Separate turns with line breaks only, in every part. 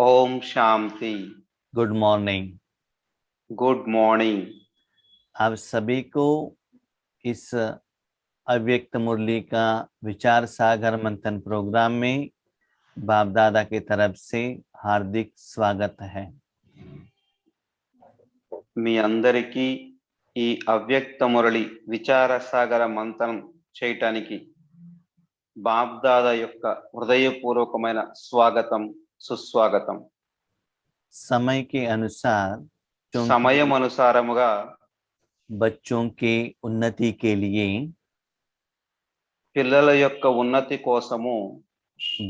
ओम Shanti.
Good morning.
Good morning.
आप सभी को इस अव्यक्त मुरली का विचार सागर मंथन प्रोग्राम में बाप दादा की तरफ से हार्दिक स्वागत है।
మీ అందరికీ ఈ అవ్యక్త మురళి విచార సాగర మంత్రం చేయటానికి బాప్దాదా యొక్క హృదయపూర్వకమైన స్వాగతం, సుస్వాగతం।
समय के अनुसार
సమయం అనుసారముగా
बच्चों के उन्नति के लिए
పిల్లల యొక్క ఉన్నతి కోసము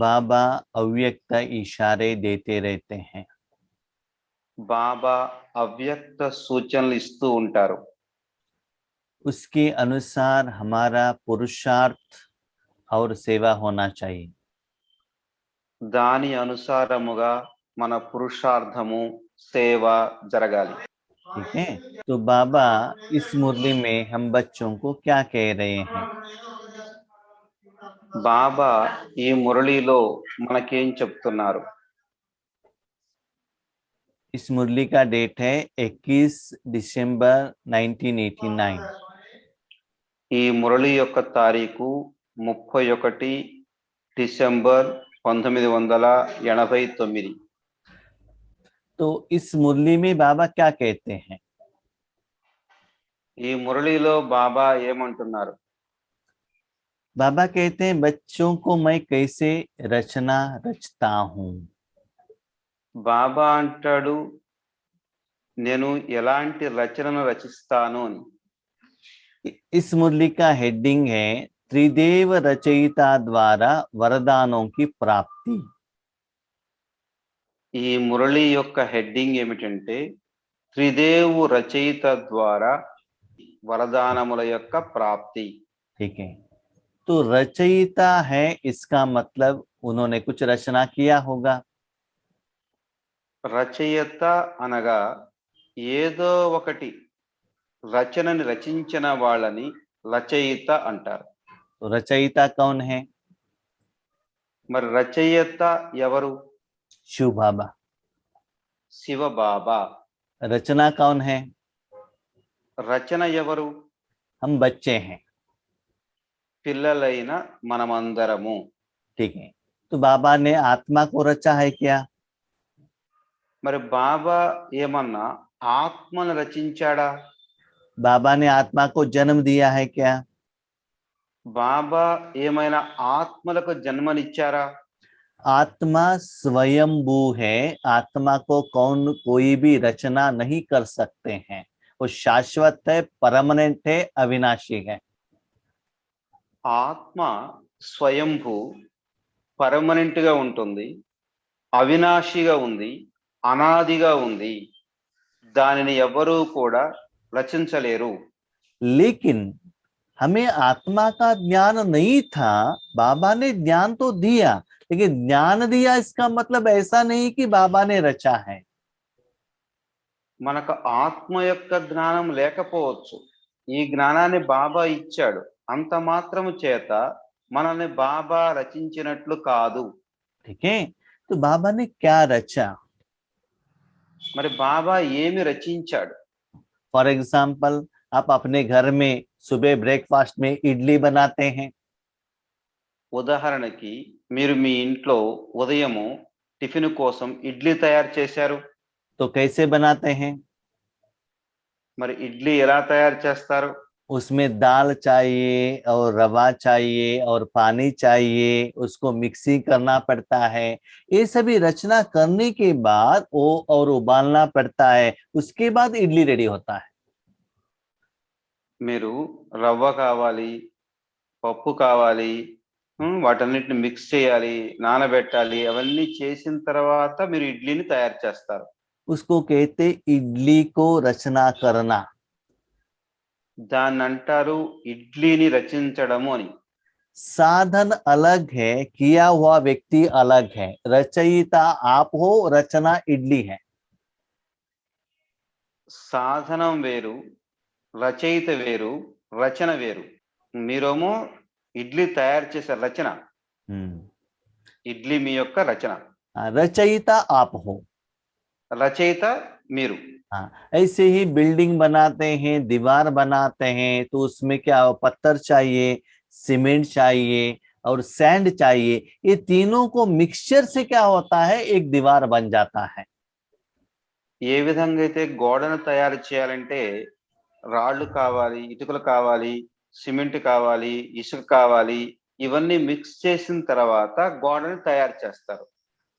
बाबा अव्यक्त इशारे देते रहते हैं।
బాబా అవ్యక్త సూచనలు ఇస్తూ ఉంటారు।
उसके अनुसार हमारा पुरुषार्थ और सेवा होना चाहिए।
దాని అనుసారముగా మన పురుషార్థము, సేవ జరగాలి।
ठीक है, तो बाबा इस मुरली में हम बच्चों को क्या कह रहे हैं?
బాబా ఈ మురళిలో మనకేం చెప్తున్నారు?
इस मुरली का डेट है 21 दिसंबर 1989।
ఈ మురళి యొక్క తారీఖు 31 డిసెంబర్ 1989।
तो इस मुरली में बाबा क्या कहते हैं?
ఈ మురళిలో బాబా ఏమంటున్నారు?
बाबा कहते हैं बच्चों को मैं कैसे रचना रचता हूँ।
బాబా అంటాడు, నేను ఎలాంటి రచనను రచిస్తాను అని।
इस मुरली का हेडिंग है त्रिदेव रचयिता द्वारा वरदानों की प्राप्ति।
ఈ మురళి యొక్క హెడ్డింగ్ ఏమిటంటే త్రిదేవు రచయిత ద్వారా వరదానముల యొక్క ప్రాప్తి।
ठीक है, तो रचयिता है, इसका मतलब उन्होंने कुछ रचना किया होगा।
రచయిత అనగా ఏదో ఒకటి రచనని రచించిన వాళ్ళని రచయిత అంటారు।
तो रचयिता कौन है?
మరి రచయిత ఎవరు?
शिव बाबा।
శివ బాబా।
रचना कौन है?
రచన ఎవరు?
हम बच्चे हैं।
పిల్లలైన మనమందరము।
ठीक है, तो बाबा ने आत्मा को रचा है क्या?
మరి బాబా ఏమన్నా ఆత్మను రచించాడా?
बाबा ने आत्मा को जन्म दिया है क्या?
బాబా ఏమైనా ఆత్మలకు జన్మనిచ్చారా?
आत्मा स्वयंभू है, आत्मा को कोई भी रचना नहीं कर सकते हैं। वो शाश्वत है, परमानेंट है, अविनाशी है।
ఆత్మ స్వయంభూ, పర్మనెంట్ గా ఉంటుంది, అవినాశిగా ఉంది, అనాదిగా ఉంది। దానిని ఎవరూ కూడా రచించలేరు।
लेकिन हमें आत्मा का ज्ञान नहीं था। बाबा ने ज्ञान तो दिया, लेकिन ज्ञान दिया इसका मतलब ऐसा नहीं कि बाबा ने रचा है।
మనకు ఆత్మ యొక్క జ్ఞానం లేకపోవచ్చు, ఈ జ్ఞానాన్ని బాబా ఇచ్చాడు, అంత మాత్రము చేత మనల్ని బాబా రచించినట్లు కాదు।
ठीक है, तो बाबा ने क्या रचा?
మరి బాబా ఏమి రచించాడు?
फॉर एग्जाम्पल, आप अपने घर में सुबह ब्रेकफास्ट में इडली बनाते हैं।
ఉదాహరణకి మీరు మీ ఇంట్లో ఉదయము టిఫిన్ కోసం ఇడ్లీ తయారు చేశారు।
तो कैसे बनाते हैं?
మరి ఇడ్లీ ఎలా తయారు చేస్తారు?
उसमें दाल चाहिए और रवा चाहिए और पानी चाहिए, उसको मिक्सिंग करना पड़ता है। ये सभी रचना करने के बाद वो और उबालना पड़ता है, उसके बाद इडली रेडी होता है।
మీరు రవ్వ కావాలి, పప్పు కావాలి, వాటన్నిటిని మిక్స్ చేయాలి, నానబెట్టాలి, అవన్నీ చేసిన తర్వాత మీరు ఇడ్లీని తయారు చేస్తారు।
उसको कहते इडली को रचना करना।
దాన్ని అంటారు ఇడ్లీని రచించడము అని।
साधन अलग है, किया हुआ व्यक्ति अलग है। रचयिता आप हो, रचना इडली है।
సాధనం వేరు, రచయిత వేరు, రచన వేరు। మీరేమో ఇడ్లీ తయారు చేసే రచన, ఇడ్లీ మీ యొక్క రచన।
रचयिता आप हो।
రచయిత మీరు.
हाँ, ऐसे ही बिल्डिंग बनाते हैं, दीवार बनाते हैं, तो उसमें क्या पत्थर चाहिए, सीमेंट चाहिए और सैंड चाहिए। ये तीनों को मिक्सचर से क्या होता है, एक दीवार बन जाता है।
ఏ విధంగా అయితే గోడను తయారు చేయాలంటే రాళ్ళు కావాలి, ఇటుకలు కావాలి, సిమెంట్ కావాలి, ఇసుక కావాలి, ఇవన్నీ మిక్స్ చేసిన తర్వాత గోడని తయారు చేస్తారు.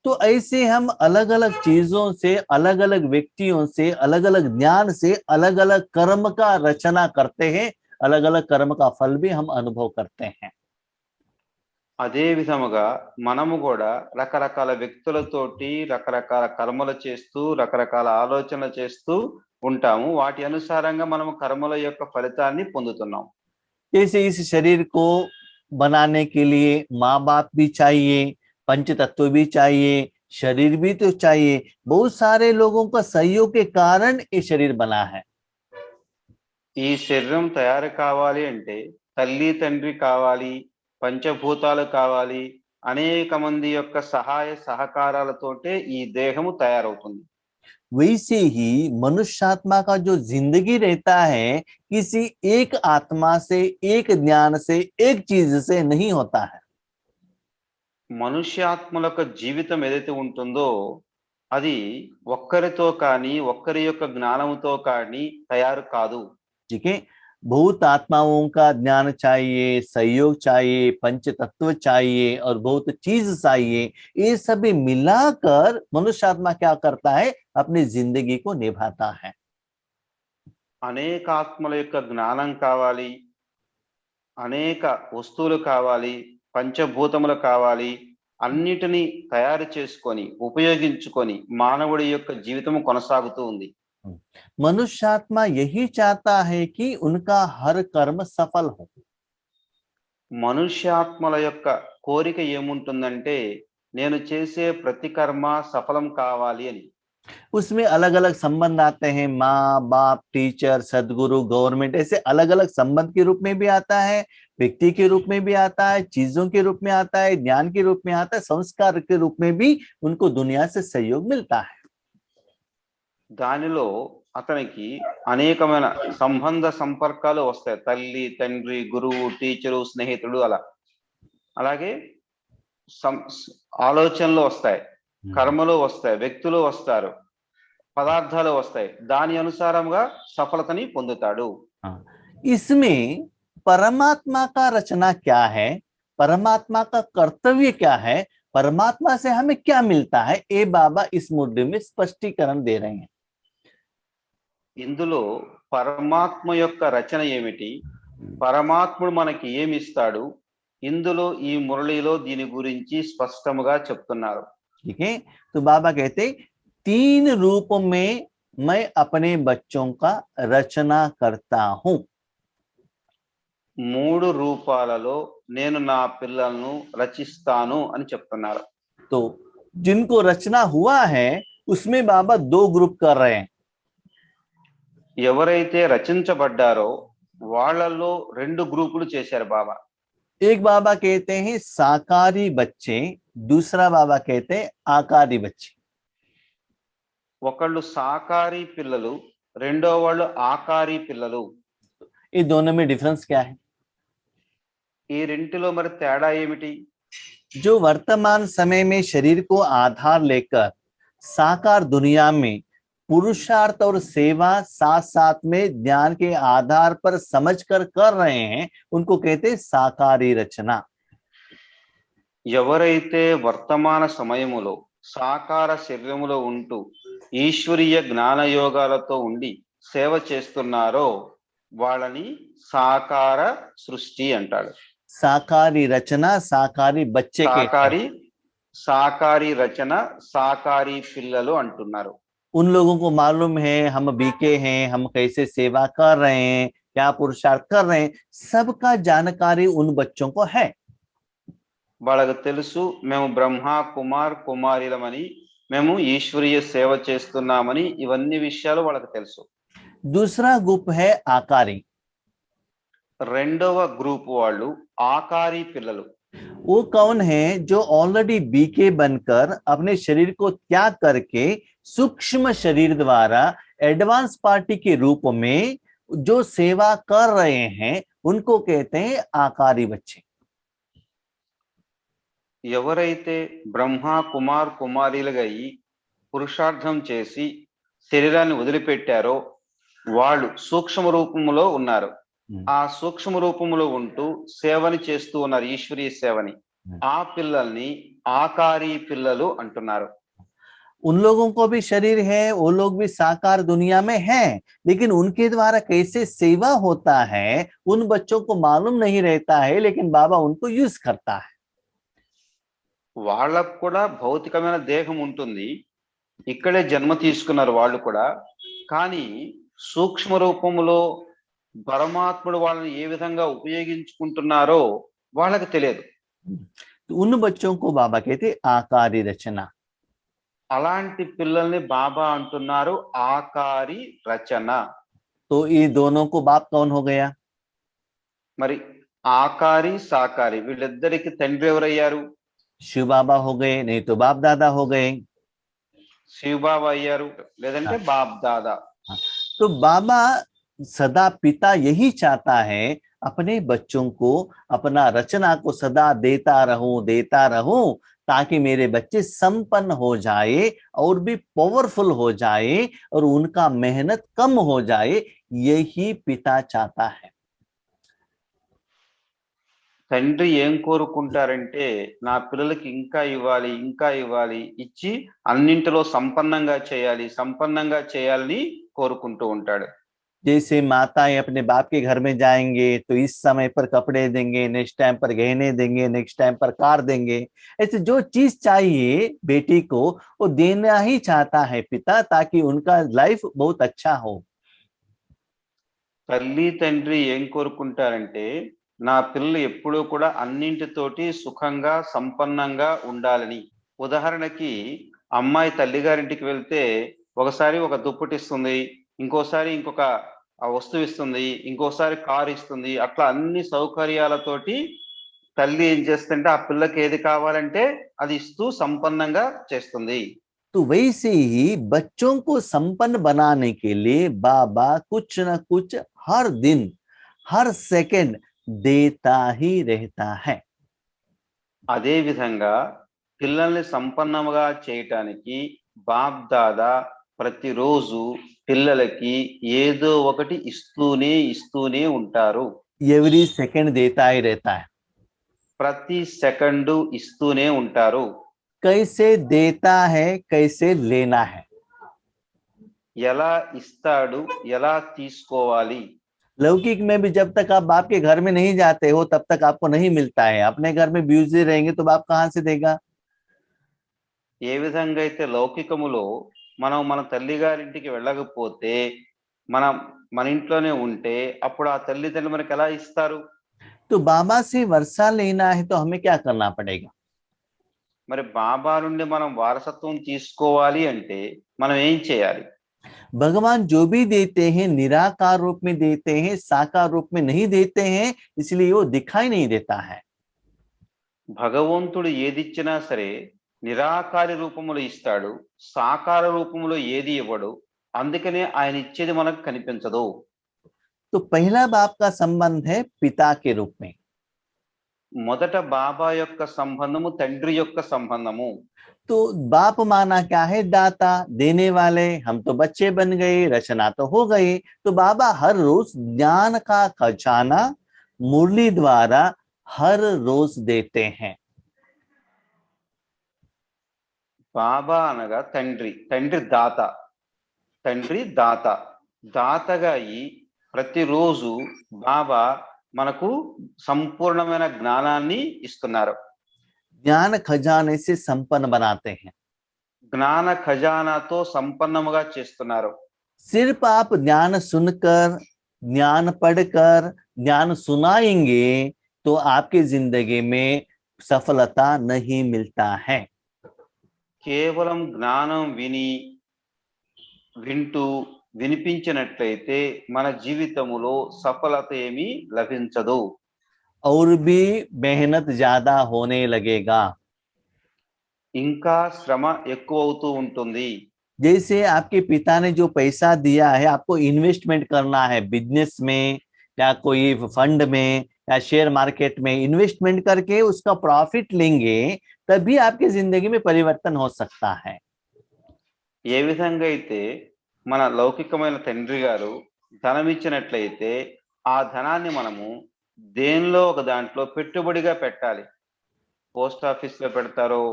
तो ऐसे हम अलग अलग चीजों से, अलग अलग व्यक्तियों से, अलग अलग ज्ञान से अलग अलग कर्म का रचना करते हैं, अलग अलग कर्म का फल भी हम अनुभव करते हैं।
అదే విధముగా మనము కూడా రకరకాల వ్యక్తులతోటి రకరకాల కర్మలు చేస్తూ రకరకాల ఆలోచనలు చేస్తూ ఉంటాము. వాటి అనుసారంగా మనము కర్మల యొక్క ఫలితాన్ని పొందుతున్నాం.
जैसे इस शरीर को बनाने के लिए माँ बाप भी चाहिए, पंच तत्व भी चाहिए, शरीर भी तो चाहिए। बहुत सारे लोगों का सहयोग के कारण ये शरीर बना है।
ఈ శరీరం తయారు కావాలి అంటే తల్లి తండ్రి కావాలి, పంచభూతాలు కావాలి, అనేక మంది యొక్క సహాయ సహకారాలతోటే ఈ దేహము తయారవుతుంది.
वैसे ही मनुष्य आत्मा का जो जिंदगी रहता है, किसी एक आत्मा से, एक ज्ञान से, एक चीज से नहीं होता है।
మనుష్యాత్మల యొక్క జీవితం ఏదైతే ఉంటుందో అది ఒక్కరితో కానీ ఒక్కరి యొక్క జ్ఞానంతో కానీ తయారు కాదు.
ठीक है, बहुत आत्माओं का ज्ञान चाहिए, सहयोग चाहिए, पंच तत्व चाहिए और बहुत चीज चाहिए। ये सभी मिलाकर मनुष्य आत्मा क्या करता है, अपनी जिंदगी को निभाता है।
అనేక ఆత్మల యొక్క జ్ఞానం కావాలి, అనేక వస్తువులు కావాలి, పంచభూతములు కావాలి, అన్నిటినీ తయారు చేసుకొని ఉపయోగించుకొని మానవుడి యొక్క జీవితం కొనసాగుతూ ఉంది.
मनुष्य आत्मा यही चाहता है कि उनका हर कर्म सफल हो।
మనుష్యాత్మల యొక్క కోరిక ఏముంటుందంటే నేను చేసే ప్రతి కర్మ సఫలం కావాలి అని.
उसमें अलग अलग संबंध आते हैं, माँ बाप, टीचर, सदगुरु, गवर्नमेंट, ऐसे अलग अलग संबंध के रूप में भी आता है, व्यक्ति के रूप में भी आता है, चीजों के रूप में आता है, ज्ञान के रूप में आता है, संस्कार के रूप में भी उनको दुनिया से सहयोग मिलता है।
దానిలో అతనికి అనేకమైన సంబంధ సంపర్కాలు వస్తాయి. తల్లి తండ్రి గురువు టీచరు స్నేహితుడు అలా. అలాగే ఆలోచనలు వస్తాయి, కర్మలు వస్తాయి, వ్యక్తులు వస్తారు, పదార్థాలు వస్తాయి. దాని అనుసారంగా సఫలతని పొందుతాడు.
इसमें परमात्मा का रचना क्या है, परमात्मा का कर्तव्य क्या है, परमात्मा से हमें क्या मिलता है, ये बाबा इस मुद्दे में स्पष्टीकरण दे रहे हैं।
ఇందులో పరమాత్మ యొక్క రచన ఏమిటి, పరమాత్ముడు మనకి ఏమి ఇస్తాడు, ఇందులో ఈ మురళిలో దీని గురించి స్పష్టంగా చెప్తున్నారు.
ठीक है, तो बाबा कहते 3 रूप में मैं अपने बच्चों का रचना करता हूं।
3 రూపాలలో నేను నా పిల్లలను రచిస్తాను అని చెప్తున్నారు.
तो जिनको रचना हुआ है उसमें बाबा 2 ग्रुप कर रहे हैं।
ఎవరైతే రచించబడ్డారో వాళ్ళలో 2 గ్రూపులు చేశారు బాబా.
एक बाबा कहते हैं साकारी बच्चे, दूसरा बाबा कहते हैं आकारी बच्चे।
ఒకళ్ళు సాకారి పిల్లలు, రెండో వాళ్ళు ఆకారి పిల్లలు.
ये दोनों में डिफरेंस क्या है?
ఈ రెంటిలో మరి తేడా ఏమిటి?
जो वर्तमान समय में शरीर को आधार लेकर साकार दुनिया में पुरुषार्थ और सेवा साथ साथ में ज्ञान के आधार पर समझकर कर रहे हैं, उनको कहते हैं साकारी रचना।
ఎవరైతే వర్తమాన సమయములో సాకార శరీరములో ఉంటూ ఈశ్వరీయ జ్ఞాన యోగాలతో ఉండి సేవ చేస్తున్నారో వాళ్ళని సాకార సృష్టి అంటాడు.
साकारी रचना, साकारी बच्चे के,
సాకారి రచన, సాకారి పిల్లలు అంటున్నారు.
उन लोगों को मालूम है हम बीके हैं, हम कैसे सेवा कर रहे हैं, क्या पुरुषार्थ कर रहे हैं, सबका जानकारी उन बच्चों को है।
వాళ్ళకు తెలుసు మేము బ్రహ్మ కుమార్ కుమారిలమని, మేము ఈశ్వరీయ సేవ చేస్తున్నామని, ఇవన్నీ విషయాలు వాళ్ళకు తెలుసు.
दूसरा ग्रुप है आकारी।
రెండవ గ్రూప్ వాళ్ళు ఆకారి పిల్లలు.
वो कौन है जो ऑलरेडी बीके बनकर अपने शरीर को त्याग करके सूक्ष्म शरीर द्वारा एडवांस पार्टी के रूप में जो सेवा कर रहे हैं उनको कहते हैं आकारी बच्चे।
ఎవరైతే బ్రహ్మ కుమార్ కుమారీలుగా అయి పురుషార్థం చేసి శరీరాన్ని వదిలిపెట్టారో వాళ్ళు సూక్ష్మ రూపములో ఉన్నారు. ఆ సూక్ష్మ రూపములో ఉంటూ సేవని చేస్తూ ఉన్నారు, ఈశ్వరీయ సేవని. ఆ పిల్లల్ని ఆకారి పిల్లలు అంటున్నారు.
उन लोगों को भी शरीर है, वो लोग भी साकार दुनिया में हैं, लेकिन उनके द्वारा कैसे सेवा होता है उन बच्चों को मालूम नहीं रहता है, लेकिन बाबा उनको यूज करता है।
వాళ్ళకు కూడా భౌతికమైన దేహం ఉంటుంది, ఇక్కడే జన్మ తీసుకున్నారు వాళ్ళు కూడా. కానీ సూక్ష్మ రూపములో పరమాత్ముడు వాళ్ళని ఏ విధంగా ఉపయోగించుకుంటున్నారో వాళ్ళకి తెలియదు.
उन बच्चों को बाबा कहते आकारी रचना।
అలాంటి పిల్లల్ని బాబా అంటున్నారు ఆకారి రచన.
तो ये दोनों को बाप कौन हो गया?
మరి ఆకారి సాకారి వీళ్ళిద్దరికి తండ్రి ఎవరయ్యారు?
शिव बाबा हो गए, नहीं तो बाप दादा हो गए।
శివబాబా అయ్యారు, లేదంటే బాప్ దాదా.
तो बाबा सदा पिता यही चाहता है अपने बच्चों को, अपना रचना को सदा देता रहूं ताकि मेरे बच्चे संपन्न हो जाए और भी पावरफुल हो जाए और उनका मेहनत कम हो जाए, यही पिता चाहता है।
తండ్రి ఏం కోరుకుంటారంటే నా పిల్లలకి ఇంకా ఇవ్వాలి, ఇంకా ఇవ్వాలి, ఇచ్చి అన్నింటిలో సంపన్నంగా చేయాలని కోరుకుంటూ ఉంటాడు.
जैसे माताएं अपने बाप के घर में जाएंगे तो इस समय पर कपड़े देंगे, नेक्स्ट टाइम पर गहने देंगे, नेक्स्ट टाइम पर कार देंगे, ऐसे जो चीज चाहिए बेटी को वो देना ही चाहता है पिता, ताकि उनका लाइफ बहुत अच्छा हो।
తల్లి తండ్రి ఏం కోరుకుంటారంటే నా పిల్లలు ఎప్పుడూ కూడా అన్నింటితోటి సుఖంగా సంపన్నంగా ఉండాలని. ఉదాహరణకి అమ్మాయి తల్లిగారింటికి వెళ్తే ఒకసారి ఒక దుప్పటి ఇస్తుంది, ఇంకోసారి ఇంకొక వస్తువు ఇస్తుంది, ఇంకోసారి కారు ఇస్తుంది. అట్లా అన్ని సౌకర్యాలతోటి తల్లి ఏం చేస్తుంటే ఆ పిల్లకి ఏది కావాలంటే అది ఇస్తూ సంపన్నంగా చేస్తుంది.
तो वैसे ही बच्चों को संपन्न बनाने के लिए बाबा कुछ न कुछ हर दिन हर सेकंड देता ही रहता है।
అదే విధంగా పిల్లల్ని సంపన్నంగా చేయటానికి బాప్ దాదా ప్రతిరోజు పిల్లలకి ఏదో ఒకటి ఇస్తూనే ఉంటారు.
एवरी सेकंड देता ही रहता है।
ప్రతి సెకండు ఇస్తూనే ఉంటారు.
कैसे देता है, कैसे लेना है।
ఎలా ఇస్తాడు, ఎలా తీసుకోవాలి.
लौकिक में भी जब तक आप बाप के घर में नहीं जाते हो तब तक आपको नहीं मिलता है। अपने घर में बिजी रहेंगे तो बाप कहाँ से देगा?
ఏ విధంగా అయితే లౌకికములో మనం మన తల్లి గారింటికి వెళ్ళకపోతే మన ఇంట్లోనే ఉంటే అప్పుడు ఆ తల్లిదండ్రులు మనకి ఎలా ఇస్తారు?
तो बाबा से वर्षा लेना है तो हमें क्या करना पड़ेगा?
మరి బాబా నుండి మనం వారసత్వం తీసుకోవాలి అంటే మనం ఏం చేయాలి?
भगवान जो भी देते हैं निराकार रूप में देते हैं, साकार रूप में नहीं देते हैं, इसलिए वो दिखाई नहीं देता है।
భగవంతుడు ఏదిచ్చినా సరే నిరాకారి రూపములో ఇస్తాడు, సాకార రూపములో ఏది ఇవ్వడు. అందుకనే ఆయన ఇచ్చేది మనకు కనిపించదు.
तो पहला बाप का संबंध है पिता के रूप में।
మొదట బాబా యొక్క సంబంధము తండ్రి యొక్క సంబంధము.
तो बाप माना क्या है? दाता, देने वाले। हम तो बच्चे बन गए, रचना तो हो गई, तो बाबा हर रोज ज्ञान का खजाना मुरली द्वारा हर रोज देते हैं।
బాబా అనగా తండ్రి దాతగా అయి ప్రతిరోజు బాబా మనకు సంపూర్ణమైన జ్ఞానాన్ని ఇస్తున్నారు.
ज्ञान खजाने से संपन्न बनाते हैं।
జ్ఞాన ఖజానాతో సంపన్నముగా చేస్తున్నారు.
सिर्फ आप ज्ञान सुनकर, ज्ञान पढ़कर, ज्ञान सुनाएंगे तो आपकी जिंदगी में सफलता नहीं मिलता है।
కేవలం జ్ఞానం వింటూ వినిపించినట్లయితే మన జీవితములో సఫలత ఏమీ లభించదు.
और भी मेहनत ज्यादा होने लगेगा।
ఇంకా శ్రమ ఎక్కువ అవుతూ ఉంటుంది.
जैसे आपके पिता ने जो पैसा दिया है, आपको इन्वेस्टमेंट करना है बिजनेस में या कोई फंड में या शेयर मार्केट में इन्वेस्टमेंट करके उसका प्रॉफिट लेंगे, तभी आपकी जिंदगी में परिवर्तन हो सकता है।
ఏ విధంగా అయితే మన లౌకికమైన తండ్రి గారు ధనం ఇచ్చినట్లయితే ఆ ధనాన్ని మనము దేనిలో ఒక దాంట్లో పెట్టుబడిగా పెట్టాలి. పోస్ట్ ఆఫీస్ లో పెడతారో,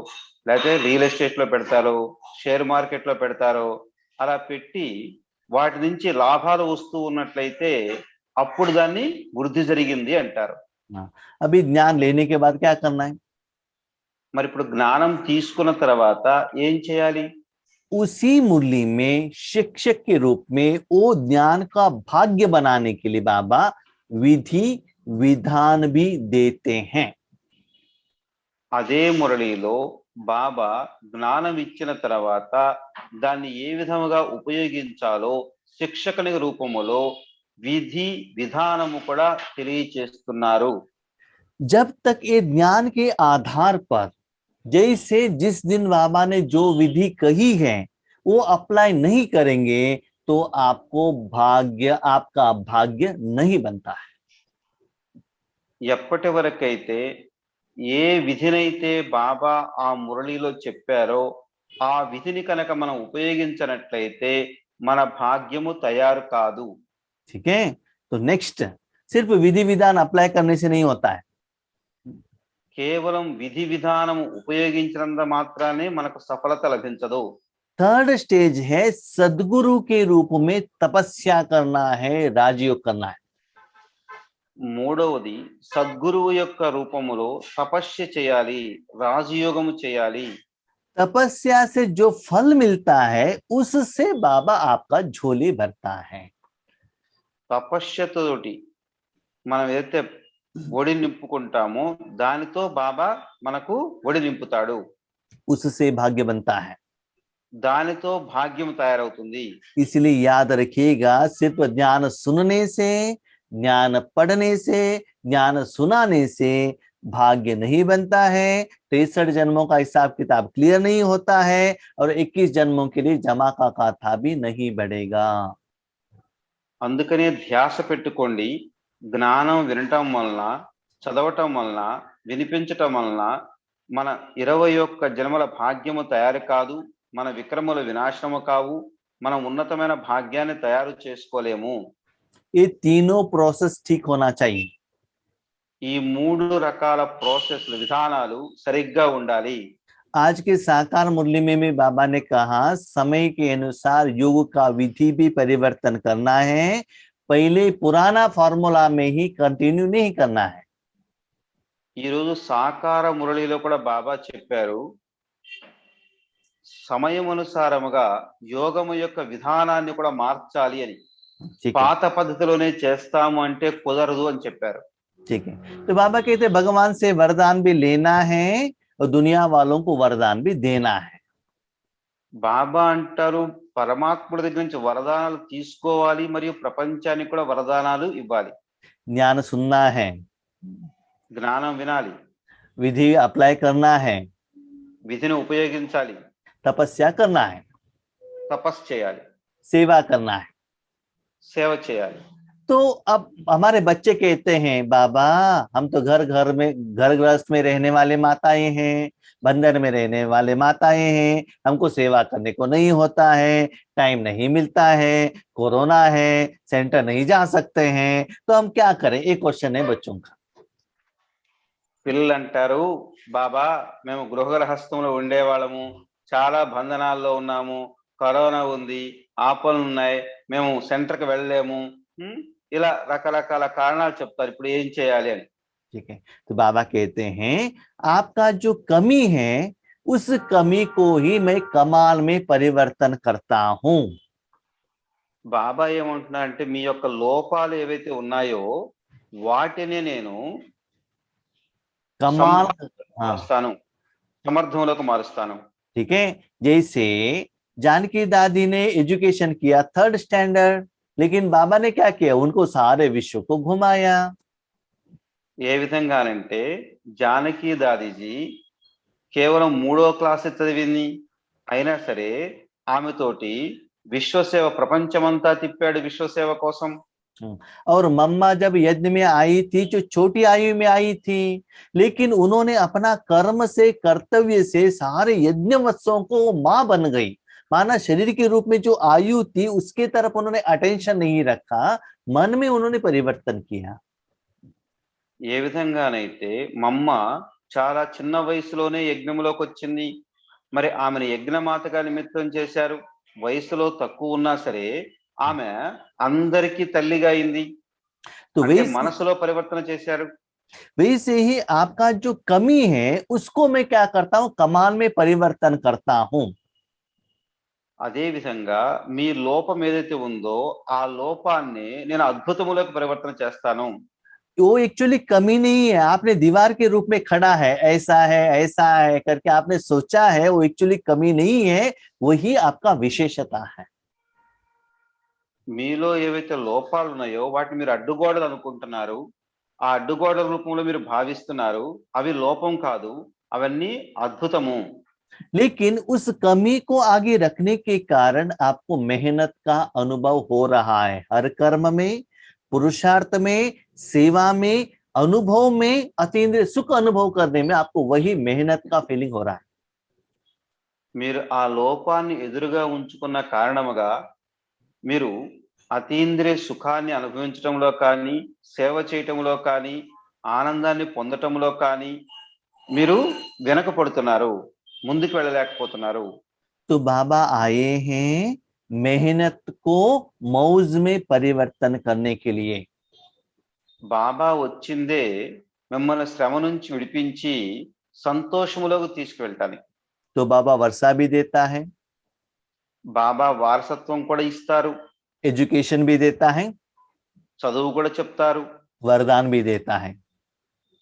లేకపోతే రియల్ ఎస్టేట్ లో పెడతారో, షేర్ మార్కెట్ లో పెడతారో, అలా పెట్టి వాటి నుంచి లాభాలు వస్తూ ఉన్నట్లయితే అప్పుడు దాన్ని వృద్ధి జరిగింది అంటారు.
अभी ज्ञान लेने के बाद क्या करना है?
మరి ఇప్పుడు జ్ఞానం తీసుకున్న తర్వాత ఏం చేయాలి?
उसी मुरली में शिक्षक के रूप में वो ज्ञान का भाग्य बनाने के लिए बाबा विधि विधान भी देते हैं।
అదే మురళిలో బాబా జ్ఞానం ఇచ్చిన తర్వాత దాన్ని ఏ విధముగా ఉపయోగించాలో శిక్షకుని రూపములో విధి విధానము కూడా తెలియచేస్తున్నారు.
जब तक ये ज्ञान के आधार पर जैसे जिस दिन बाबा ने जो विधि कही है वो अप्लाई नहीं करेंगे तो आपको भाग्य, आपका भाग्य नहीं बनता है।
ఎప్పటి వరకైతే ఏ విధినైతే బాబా ఆ మురళిలో చెప్పారో ఆ విధిని కనుక మనం ఉపయోగించినట్లయితే మన భాగ్యము తయారు కాదు.
ठीक है, तो नेक्स्ट सिर्फ विधि विधान अप्लाई करने से नहीं होता है।
కేవలం విధి విధానము ఉపయోగించినంత మాత్రానే మనకు సఫలత లభించదు.
थर्ड स्टेज है सदगुरु के रूप में तपस्या करना है, राजयोग करना है।
మూడవది సద్గురువు యొక్క రూపములో తపస్య చేయాలి, రాజయోగము చేయాలి.
तपस्या से जो फल मिलता है उससे बाबा आपका झोली भरता है।
తపస్యతోటి మనం ఏదైతే ఒడి నింపుకుంటామో దానితో బాబా మనకు ఒడి నింపుతాడు,
उससे भाग्य बनता है।
దానితో భాగ్యం తయారవుతుంది.
इसलिए याद रखिएगा, सिर्फ ज्ञान सुनने से, ज्ञान पढ़ने से, ज्ञान सुनाने से भाग्य नहीं बनता है। 63 जन्मों का हिसाब किताब क्लियर नहीं होता है और 21 जन्मों के लिए जमा का खाता भी नहीं बढ़ेगा।
అందుకనే ధ్యాస పెట్టుకోండి, జ్ఞానం వినటం వలన, చదవటం వలన, వినిపించటం వలన మన 21 జన్మల భాగ్యము తయారు కాదు, మన విక్రముల వినాశనము కావు, మనం ఉన్నతమైన భాగ్యాన్ని తయారు చేసుకోలేము.
ये तीनों प्रोसेस ठीक होना चाहिए।
ఈ 3 రకాల ప్రాసెస్లు విధానాలు సరిగ్గా ఉండాలి.
आज के साकार मुरली में भी बाबा ने कहा समय के अनुसार योग का विधि भी परिवर्तन करना है, पहले पुराना फॉर्मूला में ही कंटिन्यू नहीं करना है।
ఈ రోజు సాకార మురళిలో కూడా బాబా చెప్పారు, సమయమనుసారముగా యోగము యొక్క విధానాన్ని కూడా మార్చాలి అని.
ठीक है,
పాత పద్ధతిలోనే చేస్తాము అంటే కుదరదు అని చెప్పారు.
ठीक है। तो बाबा कहते भगवान से वरदान भी लेना है और दुनिया वालों को वरदान भी देना है।
బాబా అంటారు పరమాత్ముడి దగ్గర నుంచి వరదానాలు తీసుకోవాలి మరియు ప్రపంచానికి కూడా వరదానాలు ఇవ్వాలి.
ज्ञान सुनना है,
జ్ఞానం వినాలి,
विधि अप्लाई करना है,
విధిని ఉపయోగించాలి,
तपस्या करना है,
తపస్సు చేయాలి,
सेवा करना है।
సేవ చేయాలి.
तो अब हमारे बच्चे कहते हैं बाबा हम तो घर घर में घर गृहस्थ में रहने वाले माताएं हैं, बंधन में रहने वाले माताएं हैं, हमको सेवा करने को नहीं होता है, टाइम नहीं मिलता है, कोरोना है, सेंटर नहीं जा सकते हैं, तो हम क्या करें? एक क्वेश्चन है बच्चों का।
పిల్లలు అంటారు బాబా మేము గృహగృహస్థంలో ఉండేవాళ్ళము, చాలా బంధనాల్లో ఉన్నాము, కరోనా ఉంది, ఆపలు ఉన్నాయి, మేము సెంటర్కి వెళ్ళలేము, ఇలా రకరకాల కారణాలు చెప్తారు, ఇప్పుడు ఏం చేయాలి అని.
ठीक है, तो बाबा कहते हैं आपका जो कमी है उस कमी को ही मैं कमाल में परिवर्तन करता हूं।
బాబా ఏమంటున్నా అంటే మీ యొక్క లోపాలు ఏవైతే ఉన్నాయో వాటిని నేను
कमाल, हाँ
మారుస్తాను, సమర్థంలోకి మారుస్తాను.
ठीक है। जैसे जानकी दादी ने एजुकेशन किया 3rd स्टैंडर्ड, लेकिन बाबा ने क्या किया? उनको सारे विश्व को घुमाया।
ఏ విధంగానంటే జానకి దాదిజీ కేవలం 3వ క్లాస్ చదివింది అయినా సరే ఆమెతోటి విశ్వసేవ ప్రపంచమంతా తిప్పాడు విశ్వసేవ కోసం.
और मम्मा जब यज्ञ में आई थी जो छोटी आयु में आई थी, लेकिन उन्होंने अपना कर्म से कर्तव्य से सारे यज्ञ वत्सों को मां बन गई। माना शरीर के रूप में जो आयु थी उसके तरफ उन्होंने अटेंशन नहीं रखा, मन में उन्होंने परिवर्तन किया।
ఏ విధంగానైతే మమ్మ చాలా చిన్న వయసులోనే యజ్ఞంలోకి వచ్చింది, మరి ఆమెను యజ్ఞమాతగా నిమిత్తం చేశారు. వయసులో తక్కువ ఉన్నా సరే ఆమె అందరికీ తల్లిగా అయింది.
तो
అంటే
वैसे
మనసులో పరివర్తన చేశారు.
वैसे ही आपका जो कमी है उसको मैं क्या करता हूं, कमाल में परिवर्तन करता हूं।
అదే విధంగా మీ లోపం ఏదైతే ఉందో ఆ లోపాన్ని నేను అద్భుతములకు పరివర్తన చేస్తాను.
वो एक्चुअली कमी नहीं है, आपने दीवार के रूप में खड़ा है ऐसा है करके आपने सोचा है, वो एक्चुअली कमी नहीं है, वही आपका विशेषता है।
మీలో ఏవైతే లోపాలు ఉన్నాయో వాటిని మీరు అడ్డుగోడలు అనుకుంటున్నారు. ఆ అడ్డుగోడల రూపంలో మీరు భావిస్తున్నారు. అవి లోపం కాదు, అవన్నీ అద్భుతము.
लेकिन उस कमी को आगे रखने के कारण आपको मेहनत का अनुभव हो रहा है। हर कर्म में, पुरुषार्थ में, सेवा में, अनुभव में, अतीन्द्रिय सुख अनुभव करने में आपको वही मेहनत का फीलिंग हो रहा है।
మీరు ఆ లోపాన్ని ఎదురుగా ఉంచుకున్న కారణముగా మీరు అతీంద్రియ సుఖాన్ని అనుభవించటంలో కానీ, సేవ చేయటంలో కానీ, ఆనందాన్ని పొందటంలో కానీ మీరు వెనకపడుతున్నారు, ముందుకు వెళ్ళలేకపోతున్నారు.
तो बाबा आए हैं मेहनत को मौज में परिवर्तन करने के लिए।
బాబా వచ్చిందే మిమ్మల్ని శ్రమ నుంచి విడిపించి సంతోషములోకి తీసుకువెళ్ళటానికి.
तो बाबा वर्षा भी देता है,
బాబా వారసత్వం కూడా ఇస్తారు,
एजुकेशन भी देता है,
చదువు కూడా చెప్తారు,
वरदान भी देता है।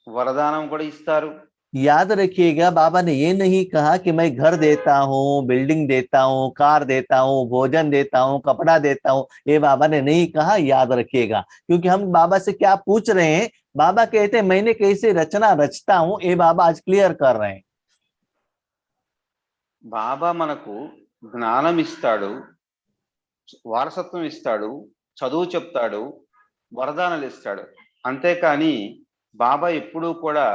వరదానం కూడా ఇస్తారు.
याद रखिएगा, बाबा ने ये नहीं कहा कि मैं घर देता हूँ, बिल्डिंग देता हूँ, कार देता हूँ, भोजन देता हूँ, कपड़ा देता हूँ, ये बाबा ने नहीं कहा। याद रखिएगा, क्योंकि हम बाबा से क्या पूछ रहे हैं, बाबा कहते हैं मैंने कैसे रचना रचता हूँ, ये बाबा आज क्लियर कर रहे हैं।
బాబా మనకు జ్ఞానం ఇస్తాడు, వారసత్వం ఇస్తాడు, చదువు చెప్తాడు, వరదానాలు ఇస్తాడు. అంతేకాని బాబా ఎప్పుడూ కూడా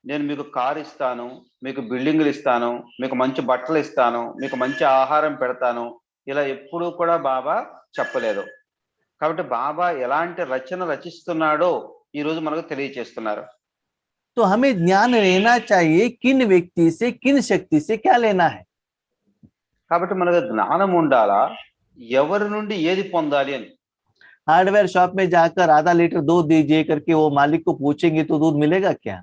నేను మీకు కారు ఇస్తాను, మీకు బిల్డింగులు ఇస్తాను, మీకు మంచి బట్టలు ఇస్తాను, మీకు మంచి ఆహారం పెడతాను, ఇలా ఎప్పుడూ కూడా బాబా చెప్పలేదు. కాబట్టి బాబా ఎలాంటి రచన రచిస్తున్నాడో ఈ రోజు మనకు తెలియచేస్తున్నారు.
तो हमें ज्ञान रहना चाहिए किन व्यक्ति से, किन शक्ति से क्या लेना है।
కాబట్టి మనకు జ్ఞానం ఉండాలా, ఎవరి నుండి ఏది పొందాలి అని.
हार्डवेयर शॉप में जाकर आधा लीटर दूध दीजिए करके वो मालिक को पूछेंगे तो दूध मिलेगा क्या?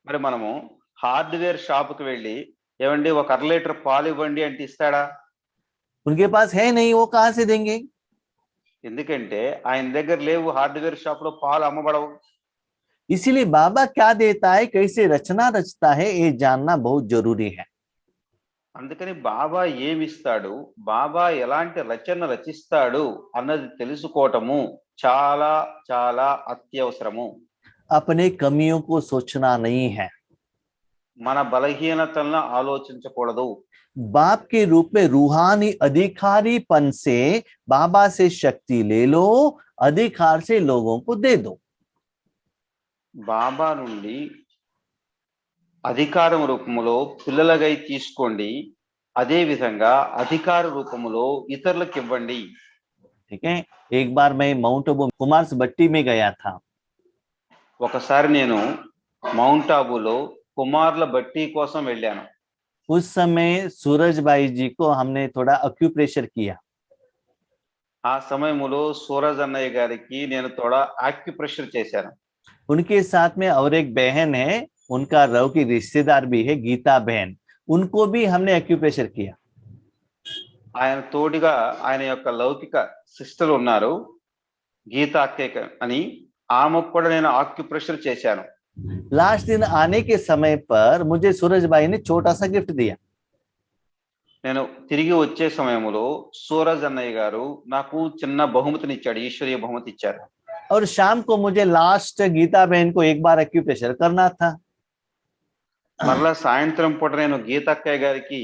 మరి మనము హార్డ్వేర్ షాప్కి వెళ్ళి ఏమండి ఒక అర లీటర్ పాలు ఇవ్వండి అంటే ఇస్తాడా?
उनके पास है नहीं, वो कहां से देंगे?
ఎందుకంటే ఆయన దగ్గర లేవు, హార్డ్వేర్ షాప్ లో పాలు అమ్మబడవు.
इसीलिए बाबा क्या देता है, कैसे रचना रचता है, ये जानना बहुत जरूरी है।
అందుకని బాబా ఏమిస్తాడు, బాబా ఎలాంటి రచన రచిస్తాడు అన్నది తెలుసుకోవటము చాలా చాలా అత్యవసరము.
अपने कमियों को सोचना नहीं है,
మన బలహీనతలను ఆలోచించకూడదు.
बाप के रूप में रूहानी अधिकारीपन से बाबा से शक्ति ले लो, अधिकार से लोगों को दे दो।
బాబా నుండి అధికారం రూపములో పిల్లలగై తీసుకోండి, అదే విధంగా అధికార రూపములో ఇతరులకు ఇవ్వండి.
ठीक है, एक बार मैं माउंट आबू कुमार्स भट्टी में गया था।
ఒకసారి నేను మౌంట్ ఆబూలో కుమార్ల బట్టి కోసం వెళ్ళాను.
उस समय सूरज भाई जी को हमने थोड़ा अक्यूप्रेशर किया।
ఆ సమయంలో సూరజ్ అన్నయ్య గారికి నేను తోడా ఆక్యుప్రెషర్ చేశాను.
उनके साथ में और एक बहन है, उनका रव की रिश्तेदार भी है, गीता बहन, उनको भी हमने एक्यूप्रेशर किया।
ఆయన తోడుగా ఆయన యొక్క లౌకిక సిస్టర్ ఉన్నారు, గీతా అక్కయ్య అని, ఆమెకు కూడా నేను ఆక్యుప్రెషర్ చేశాను.
लास्ट दिन आने के समय पर मुझे सूरज भाई ने छोटा सा गिफ्ट दिया।
నేను తిరిగి వచ్చే సమయంలో సూరజ్ అన్నయ్య గారు నాకు చిన్న బహుమతిని ఇచ్చాడు, ఈశ్వరీయ బహుమతి ఇచ్చారు.
और शाम को मुझे लास्ट गीता बहन को एक बार एक्यूप्रेशर करना था।
మరలా సాయంత్రం పూట నేను గీతక్కయ్య గారికి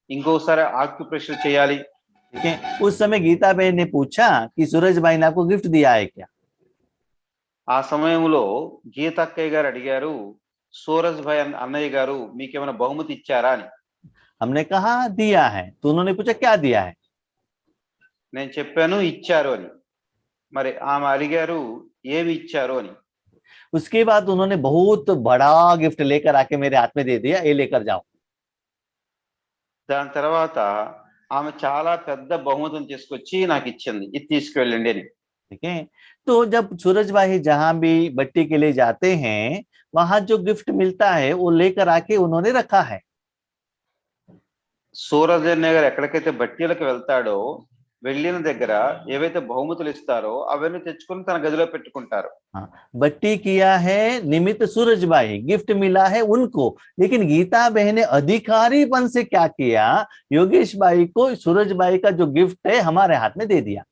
ఇంకోసారి ఆక్యుప్రెషర్ చేయాలి।
ठीक है, उस समय गीता बहन ने पूछा कि सूरज भाई ने आपको गिफ्ट दिया है क्या?
ఆ సమయంలో గీతక్కయ్య గారు అడిగారు, సూరజ్ భాయ్ అన్నయ్య గారు మీకేమైనా బహుమతి ఇచ్చారా అని।
हमने कहा दिया है। तो उन्होंने पूछा क्या दिया है?
నేను చెప్పాను ఇచ్చారు అని। మరి ఆమె అడిగారు ఏమి ఇచ్చారు అని।
उसके बाद उन्होंने बहुत बड़ा गिफ्ट लेकर आके मेरे हाथ में दे दिया, ये लेकर जाओ।
దాని తర్వాత ఆమె చాలా పెద్ద బహుమతిని తీసుకొచ్చి నాకు ఇచ్చింది, ఇది తీసుకువెళ్ళండి అని।
ठीक है, तो जब सूरज भाई जहां भी बट्टी के लिए जाते हैं वहां जो गिफ्ट मिलता है वो लेकर आके उन्होंने रखा है।
సూరజ్ అన్నయ్య గారు ఎక్కడికైతే బట్టీలకు వెళ్తాడో వెళ్ళిన దగ్గర ఏవైతే బహుమతులు ఇస్తారో అవన్నీ తెచ్చుకొని తన గదిలో పెట్టుకుంటారు।
हाँ, बट्टी किया है निमित्त सूरज भाई, गिफ्ट मिला है उनको, लेकिन गीता बहन ने अधिकारीपन से क्या किया, योगेश भाई को सूरज भाई का जो गिफ्ट है हमारे हाथ में दे दिया।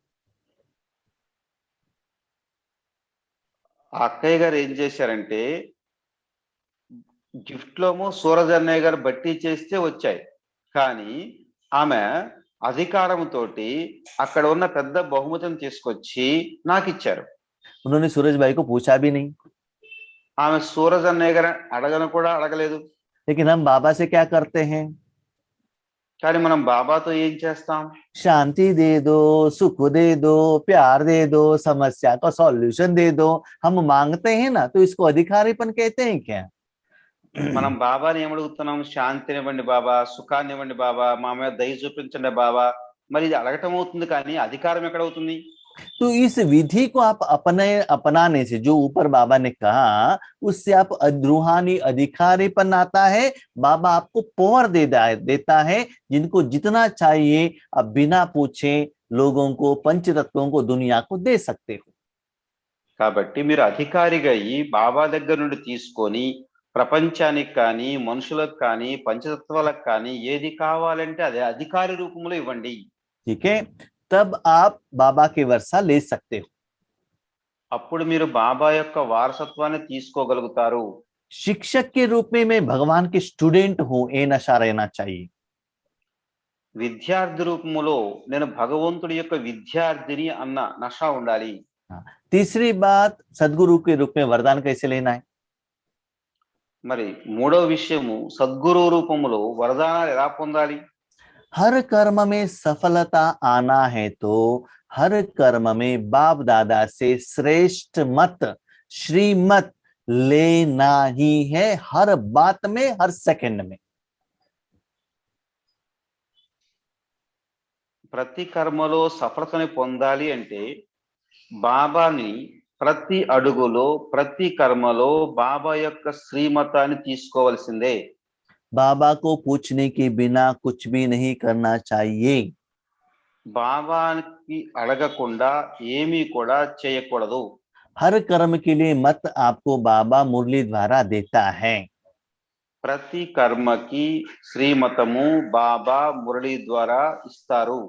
ఆ అక్కయ్య గారు ఏం చేశారంటే గిఫ్ట్ లోమో సూరజ్ అన్నయ్య గారు బట్టి చేస్తే వచ్చాయి, కానీ ఆమె అధికారంతోటి అక్కడ ఉన్న పెద్ద బహుమతిని తీసుకొచ్చి నాకు ఇచ్చారు।
उन्होंने सूरज भाई को पूछा भी नहीं,
ఆమె సూరజ్ అన్నయ్య గారు అడగను కూడా అడగలేదు।
लेकिन हम बाबा से क्या करते हैं,
కానీ మనం బాబాతో ఏం చేస్తాం?
शांति दे दो, सुख दे दो, प्यार दे दो, समस्या का सॉल्यूशन दे दो, हम मांगते हैं ना, तो इसको अधिकारीपन कहते हैं क्या?
మనం బాబాని ఏమడుగుతున్నాం? శాంతినివ్వండి బాబా, సుఖాన్నివ్వండి బాబా, మా మీద దయ చూపించండి బాబా। మరి ఇది అడగటం అవుతుంది కానీ అధికారం ఎక్కడవుతుంది?
तो इस विधि को आप अपनाने से जो ऊपर बाबा ने कहा उससे आप रूहानी अधिकारीपन आता है। बाबा आपको पावर देता है, जिनको जितना चाहिए आप बिना पूछे लोगों को, पंचतत्वों को, दुनिया को दे सकते हो।
కాబట్టి మీరు అధికారిగా అయ్యి బాబా దగ్గర నుండి తీసుకొని ప్రపంచానికి కానీ మనుషులకు కానీ పంచతత్వాలకు కానీ ఏది కావాలంటే అదే అధికారి రూపంలో ఇవ్వండి।
ठीक है, तब आप बाबा की वर्षा ले सकते हो।
అప్పుడు మీరు బాబా యొక్క వారసత్వాన్ని తీసుకోగలుగుతారు।
शिक्षक के रूप में मैं भगवान के स्टूडेंट हूं, ये नशा रहना चाहिए।
విద్యార్థి రూపంలో నేను భగవంతుడి యొక్క విద్యార్థిని అన్న నష ఉండాలి।
तीसरी बात, सदगुरु के रूप में वरदान कैसे लेना है?
మరి మూడవ విషయము సద్గురు రూపంలో వరదానాలు ఎలా పొందాలి?
हर कर्म में सफलता आना है तो हर कर्म में बाप दादा से श्रेष्ठ मत, श्रीमत लेना ही है, हर बात में, हर सेकंड में।
ప్రతి కర్మలో సఫలతని పొందాలి అంటే బాబాని ప్రతి అడుగులో ప్రతి కర్మలో బాబా యొక్క శ్రీమతాన్ని తీసుకోవాల్సిందే।
बाबा को पूछने के बिना कुछ भी नहीं करना चाहिए।
బాబాకి అడగకుండా ఏమీ కూడా చేయకూడదు।
हर कर्म के लिए मत आपको बाबा मुरली द्वारा देता है।
ప్రతి కర్మకి శ్రీమతము బాబా మురళి ద్వారా ఇస్తారు।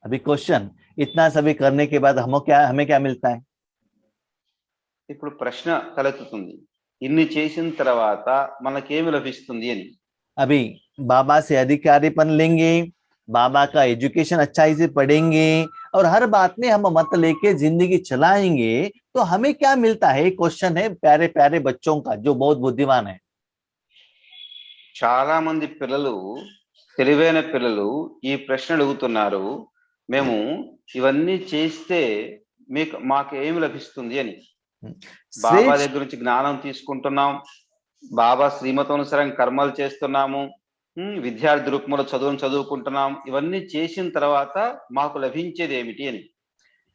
अभी क्वेश्चन, इतना सभी करने के बाद हमें क्या मिलता है?
ఇప్పుడు ప్రశ్న తలెత్తుతుంది, ఇన్ని చేసిన తర్వాత మనకేమి లభిస్తుంది అని।
अभी बाबा से अधिकारीपन लेंगे, बाबा का एजुकेशन अच्छाई से पढ़ेंगे और हर बात में हम मत लेके जिंदगी चलाएंगे तो हमें क्या मिलता है? क्वेश्चन है प्यारे प्यारे बच्चों का जो बहुत बुद्धिमान है।
చాలా మంది పిల్లలు, తెలివైన పిల్లలు ఈ ప్రశ్న అడుగుతున్నారు, మేము ఇవన్నీ చేస్తే మాకు ఏమి లభిస్తుంది అని। బాబా దగ్గర నుంచి జ్ఞానం తీసుకుంటున్నాం, బాబా శ్రీమతానుసారం కర్మలు చేస్తున్నాము, విద్యార్థి రూపంలో చదువుకుంటున్నాం, ఇవన్నీ చేసిన తర్వాత మాకు లభించేది ఏమిటి అని।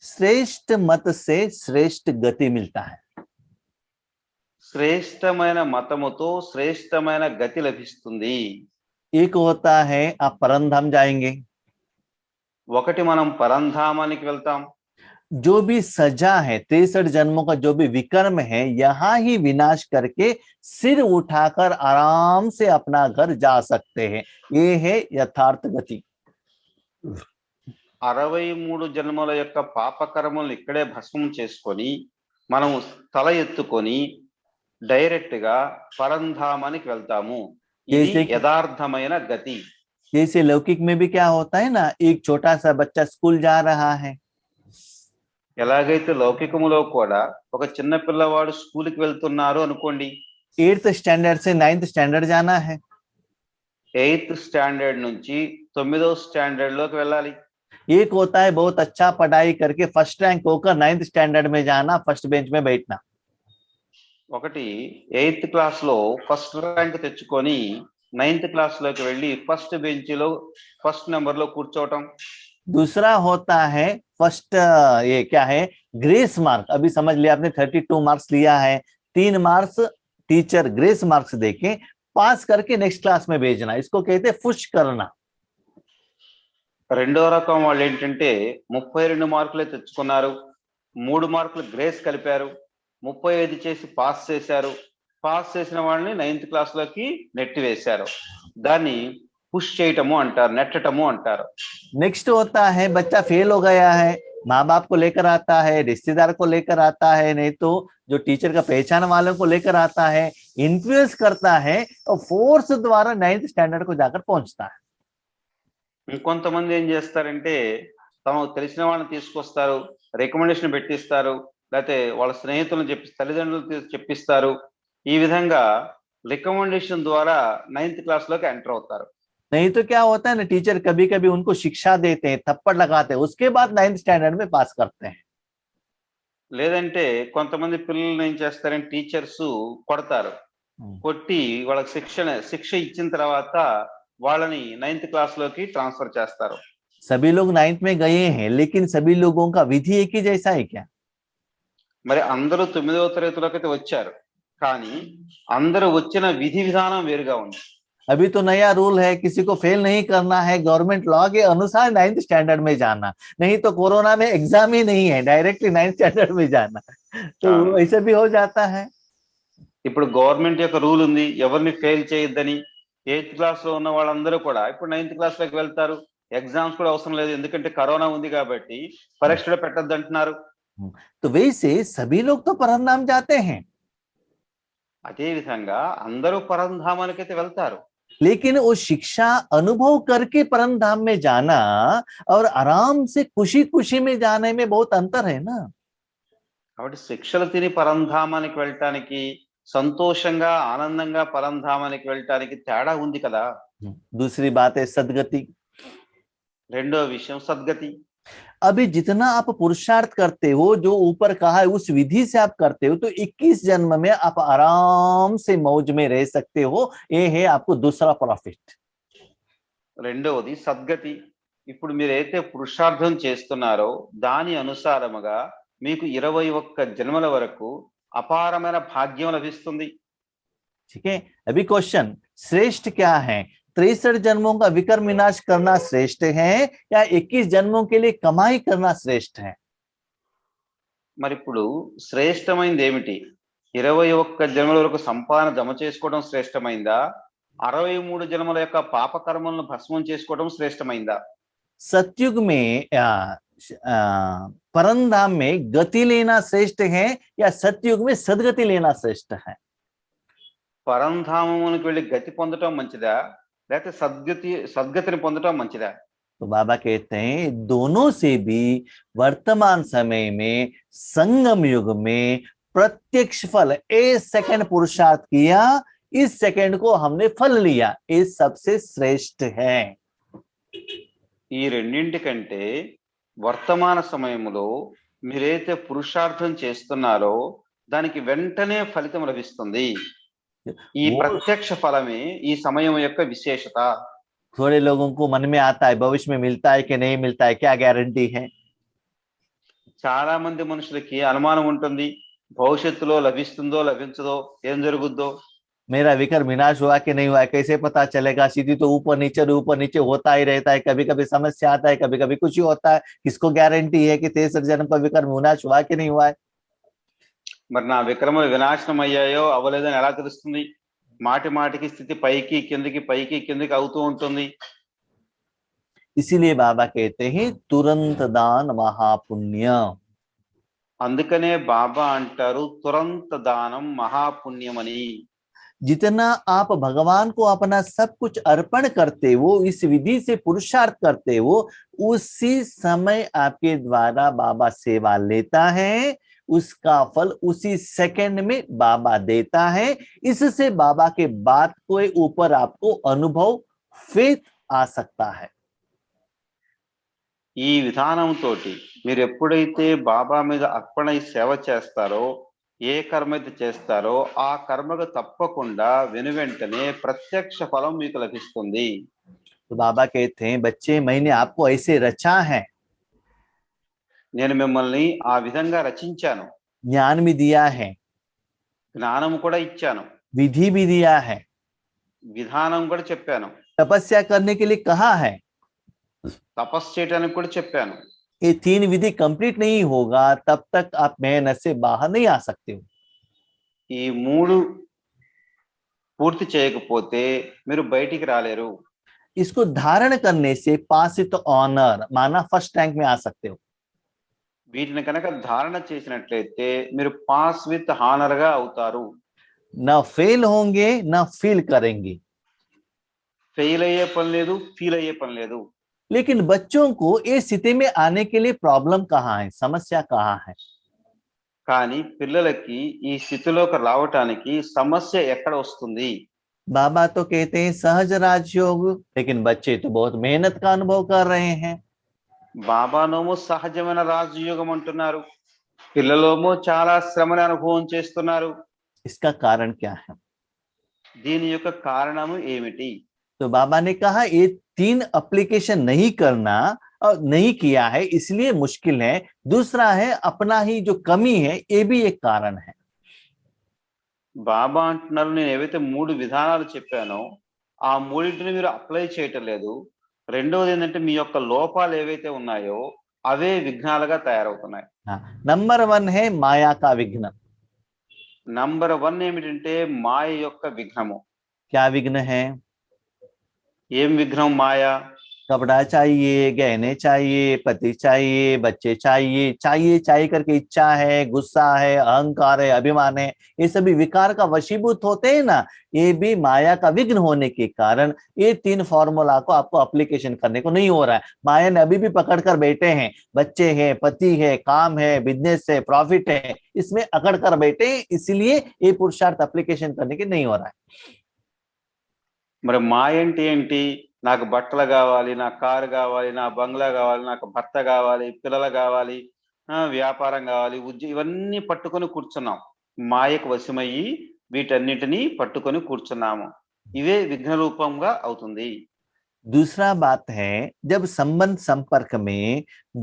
श्रेष्ठ मत से श्रेष्ठ गति मिलता है।
శ్రేష్టమైన మతముతో శ్రేష్టమైన గతి లభిస్తుంది।
एक होता है आप परमधाम जाएंगे,
ఒకటి మనం పరంధామానికి వెళ్తాం।
जो भी सजा है 63 जन्मों का जो भी विकर्म है यहां ही विनाश करके सिर उठाकर आराम से अपना घर जा सकते हैं। ये है यथार्थ गति।
63 జన్మల యొక్క పాపకర్మలను ఇక్కడే భస్మం చేసుకొని మనము తల ఎత్తుకొని డైరెక్ట్ గా పరంధామానికి వెళ్తాము. ఇది
जैसे कि
యథార్థమైన గతి.
जैसे लौकिक में भी क्या होता है ना, एक छोटा सा बच्चा स्कूल जा रहा है,
ఎలాగైతే లౌకికములో కూడా ఒక చిన్న పిల్లవాడు స్కూల్కి వెళ్తున్నారు అనుకోండి.
8th स्टैंडर्ड से 9th स्टैंडर्ड जाना है.
8th స్టాండర్డ్ నుంచి 9వ స్టాండర్డ్ లోకి వెళ్ళాలి.
एक होता है बहुत अच्छा पढ़ाई करके फर्स्ट रैंक होकर 9th स्टैंडर्ड में जाना, फर्स्ट बेंच में बैठना.
ఒకటి 8th క్లాస్ లో ఫస్ట్ ర్యాంక్ తెచ్చుకొని 9th క్లాస్ లోకి వెళ్ళి ఫస్ట్ బెంచ్ లో ఫస్ట్ నెంబర్ లో కూర్చోవటం.
दूसरा होता है फर्स्ट, ये क्या है, ग्रेस मार्क. अभी समझ लिया आपने 32 मार्क्स लिया है, 3 मार्क्स टीचर ग्रेस मार्क्स देके पास करके नेक्स्ट क्लास में भेजना, इसको कहते हैं पुश करना.
రెండో రకం వాళ్ళు ఏంటంటే 32 మార్కులే తెచ్చుకున్నారు, 3 మార్కులు గ్రేస్ కలిపారు, 35 చేసి పాస్ చేశారు. పాస్ చేసిన వాళ్ళని 9th క్లాస్ లోకి నెట్టి వేశారు. దాన్ని పుష్ చేయటము అంటారు, నెట్టటము అంటారు.
नेक्स्ट होता है बच्चा फेल हो गया है, माँ बाप को लेकर आता है, रिश्तेदार को लेकर आता है, नहीं तो जो टीचर का पहचान वालों को लेकर आता है, इन्फ्लुएंस करता है और फोर्स द्वारा 9th स्टैंडर्ड को जाकर पहुंचता है.
ఇంకొంతమంది ఏం చేస్తారంటే తమకు తెలిసిన వాళ్ళని తీసుకొస్తారు, రికమెండేషన్ పెట్టిస్తారు, లేకపోతే వాళ్ళ స్నేహితులను తల్లిదండ్రులు చెప్పిస్తారు. ఈ విధంగా రికమెండేషన్ ద్వారా 9th క్లాస్ లోకి ఎంటర్ అవుతారు.
नहीं तो क्या होता है ना, टीचर कभी कभी उनको शिक्षा देते हैं, थप्पड़ लगाते हैं, उसके बाद 9th स्टैंडर्ड में पास करते हैं.
లేదంటే కొంతమంది పిల్లల్ని ఏం చేస్తారంటే టీచర్స్ కొడతారు, కొట్టి వాళ్ళకి శిక్ష ఇచ్చిన తర్వాత వాళ్ళని 9th క్లాస్ లోకి ట్రాన్స్ఫర్ చేస్తారు.
सभी लोग 9th में गए हैं, लेकिन सभी लोगों का विधि एक ही जैसा है क्या?
మరి అందరూ 9వ తరగతిలోకి అయితే వచ్చారు, కానీ అందరూ వచ్చిన విధి విధానం వేరుగా ఉంది.
अभी तो नया रूल है, किसी को फेल नहीं करना है, गवर्नमेंट लॉ के अनुसार 9th स्टैंडर्ड में जाना, नहीं तो कोरोना में एग्जाम ही नहीं है, डायरेक्टली 9th स्टैंडर्ड में जाना, तो ऐसे भी हो जाता है.
ఇప్పుడు గవర్నమెంట్ యొక్క రూల్ ఉంది, ఎవరిని ఫెయిల్ చేయొద్దని. 8th క్లాస్ లో ఉన్న వాళ్ళందరూ కూడా ఇప్పుడు 9th క్లాస్ లోకి వెళ్తారు. ఎగ్జామ్స్ కూడా అవసరం లేదు, ఎందుకంటే కరోనా ఉంది కాబట్టి పరీక్షలు పెట్టద్దు అంటున్నారు.
तो वैसे सभी लोग तो परमधाम जाते हैं,
అదే విధంగా అందరూ పరంధామానికైతే వెళ్తారు.
लेकिन वो शिक्षा अनुभव करके परमधाम में जाना और आराम से खुशी खुशी में जाने में बहुत अंतर है ना.
కాబట్టి శిక్షలు తిని పరంధామానికి వెళ్ళటానికి, సంతోషంగా ఆనందంగా పరంధామానికి వెళ్ళటానికి తేడా ఉంది కదా.
दूसरी बात है सदगति.
రెండో విషయం సద్గతి.
अभी जितना आप पुरुषार्थ करते हो, जो ऊपर कहा है उस विधि से आप करते हो, तो 21 जन्म में आप आराम से मौज में रह सकते हो. ये है आपको दूसरा प्रॉफिट.
రెండవది సద్గతి. ఇప్పుడు మీరైతే పురుషార్థం చేస్తున్నారో దాని అనుసారముగా మీకు 21 జన్మల వరకు అపారమైన భాగ్యం లభిస్తుంది.
ठीक है. अभी क्वेश्चन, श्रेष्ठ क्या है? 63 जन्मों का विकर्म विनाश करना श्रेष्ठ है या 21 जन्मों के लिए कमाई करना श्रेष्ठ है?
మరి ఇప్పుడు శ్రేష్టమైంది ఏమిటి? 21 జన్మల వరకు సంపాదన జమ చేసుకోవడం శ్రేష్టమైందా, 63 జన్మల యొక్క పాపకర్మలను భస్మం చేసుకోవడం శ్రేష్టమైందా?
सतयुग में परमधाम में गति लेना श्रेष्ठ है या सतयुग में सदगति लेना श्रेष्ठ है?
పరంధామమునికి వెళ్ళి గతి పొందటం మంచిదా, లేకపోతే సద్గతిని పొందటం మంచిదా?
तो बाबा कहते हैं दोनों से भी वर्तमान समय में संगम युग में प्रत्यक्ष फल, एक सेकंड पुरुषार्थ किया, इस सेकंड को हमने फल लिया, ये सबसे श्रेष्ठ है.
ఈ రెండింటికంటే వర్తమాన సమయంలో మీరైతే పురుషార్థం చేస్తున్నారో దానికి వెంటనే ఫలితం లభిస్తుంది. ఈ ప్రత్యక్ష ఫలమే ఈ సమయం యొక్క విశేషత.
थोड़े लोगों को मन में आता है भविष्य में मिलता है कि नहीं मिलता है, क्या गारंटी है?
చాలా మంది మనుషులకి అనుమానం ఉంటుంది, భవిష్యత్తులో లభిస్తుందో లభించదో, ఏం జరుగుద్దో.
मेरा विकर्म विनाश हुआ कि नहीं हुआ है, कैसे पता चलेगा? सीधी तो ऊपर नीचे होता ही रहता है, कभी कभी समस्या आता है, कभी कभी कुछ ही होता है. किसको गारंटी है कि 63 जन्म का विकर्म विनाश हुआ कि नहीं हुआ है?
మరి నా విక్రమలు వినాశనం అయ్యాయో అవ్వలేదని ఎలా తెలుస్తుంది? మాటి మాటికి స్థితి పైకి కిందకి అవుతూ ఉంటుంది.
इसीलिए बाबा कहते हैं तुरंत दान महापुण्य.
అందుకనే బాబా అంటారు తురంత దానం మహాపుణ్యమని.
जितना आप भगवान को अपना सब कुछ अर्पण करते हो, इस विधि से पुरुषार्थ करते हो, उसी समय आपके द्वारा बाबा सेवा लेता है, उसका फल उसी सेकंड में बाबा देता है। इससे बाबा के बात के ऊपर आपको अनुभव, फेथ आ सकता है।
ఈ విధానంతో మీరు ఎప్పుడైతే బాబా మీద అర్పణ సేవ చేస్తారో, ఏ కర్మ అయితే చేస్తారో ఆ కర్మకు తప్పకుండా వెనువెంటనే ప్రత్యక్ష ఫలం మీకు లభిస్తుంది.
तो बाबा कहते हैं, बच्चे मैंने आपको ऐसे रचा है,
నేను మిమ్మల్ని ఆ విధంగా రచించాను,
ज्ञान भी दिया है,
జ్ఞానం కూడా ఇచ్చాను,
विधि भी दिया है,
విధానం కూడా చెప్పాను,
तपस्या करने के लिए कहा है।
తపస్సు చేయడానికి కూడా చెప్పాను.
ये 3 विधि कंप्लीट नहीं होगा तब तक आप मेहनत से बाहर नहीं आ सकते हो।
ఈ 3 పూర్తి చేయకపోతే మీరు బయటికి రాలేరు.
इसको धारण करने से पास विथ ऑनर, माना फर्स्ट रैंक में आ सकते हो।
వీటిని కనుక ధారణ చేసినట్లయితే మీరు పాస్ విత్ హానర్ గా అవుతారు.
न फेल होंगे न फील करेंगे।
ఫెయిల్ అయ్యే పని లేదు, ఫీల్ అయ్యే పని లేదు.
लेकिन बच्चों को ये स्थिति में आने के लिए प्रॉब्लम कहाँ है, समस्या कहाँ है?
కానీ పిల్లలకి ఈ స్థితిలోకి రావటానికి సమస్య ఎక్కడ వస్తుంది?
बाबा तो कहते हैं सहज राजयोग, लेकिन बच्चे तो बहुत मेहनत का अनुभव कर रहे हैं।
బాబానోమో సహజమైన రాజయోగం అంటున్నారు, పిల్లలోమో చాలా శ్రమని అనుభవం చేస్తున్నారు.
इसका कारण क्या है?
దీని యొక్క కారణము ఏమిటి?
तो बाबा ने कहा ये 3 एप्लीकेशन नहीं करना और नहीं किया है इसलिए मुश्किल है। दूसरा है अपना ही जो कमी है, ये भी एक कारण है।
బాబా అంటున్నారు నేను ఏవైతే 3 విధానాలు చెప్పానో ఆ మూడింటిని మీరు అప్లై చేయటం లేదు. రెండోది ఏంటంటే మీ యొక్క లోపాలు ఏవైతే ఉన్నాయో అవే విఘ్నాలుగా తయారవుతున్నాయి.
नंबर 1 है माया का विघ्न।
నంబర్ 1 ఏమిటంటే మాయ యొక్క విఘ్నము.
क्या विघ्न है?
ఏం విఘ్నం? మాయ.
कपड़ा चाहिए, गहने चाहिए, पति चाहिए, बच्चे चाहिए, चाहिए चाहिए करके इच्छा है, गुस्सा है, अहंकार है, अभिमान है, ये सभी विकार का वशीभूत होते हैं ना। ये भी माया का विघ्न होने के कारण ये 3 फॉर्मूला को आपको एप्लीकेशन करने को नहीं हो रहा है। माया ने अभी भी पकड़ कर बैठे हैं, बच्चे हैं, पति है, काम है, बिजनेस है, प्रॉफिट है, इसमें अकड़ कर बैठे हैं, इसलिए ये पुरुषार्थ एप्लीकेशन करने के नहीं हो रहा है।
మరి మాయ అంటే ఏంటి? నాకు బట్టలు కావాలి, నా కారు కావాలి, నా బంగ్లా కావాలి, నాకు భర్త కావాలి, పిల్లలు కావాలి, వ్యాపారం కావాలి, ఇవన్నీ పట్టుకొని కూర్చున్నాం. మాయకు వశమయ్యి వీటన్నిటినీ పట్టుకొని కూర్చున్నాము. ఇవే విఘ్న రూపంగా అవుతుంది.
दूसरा बात है, जब संबंध संपर्क में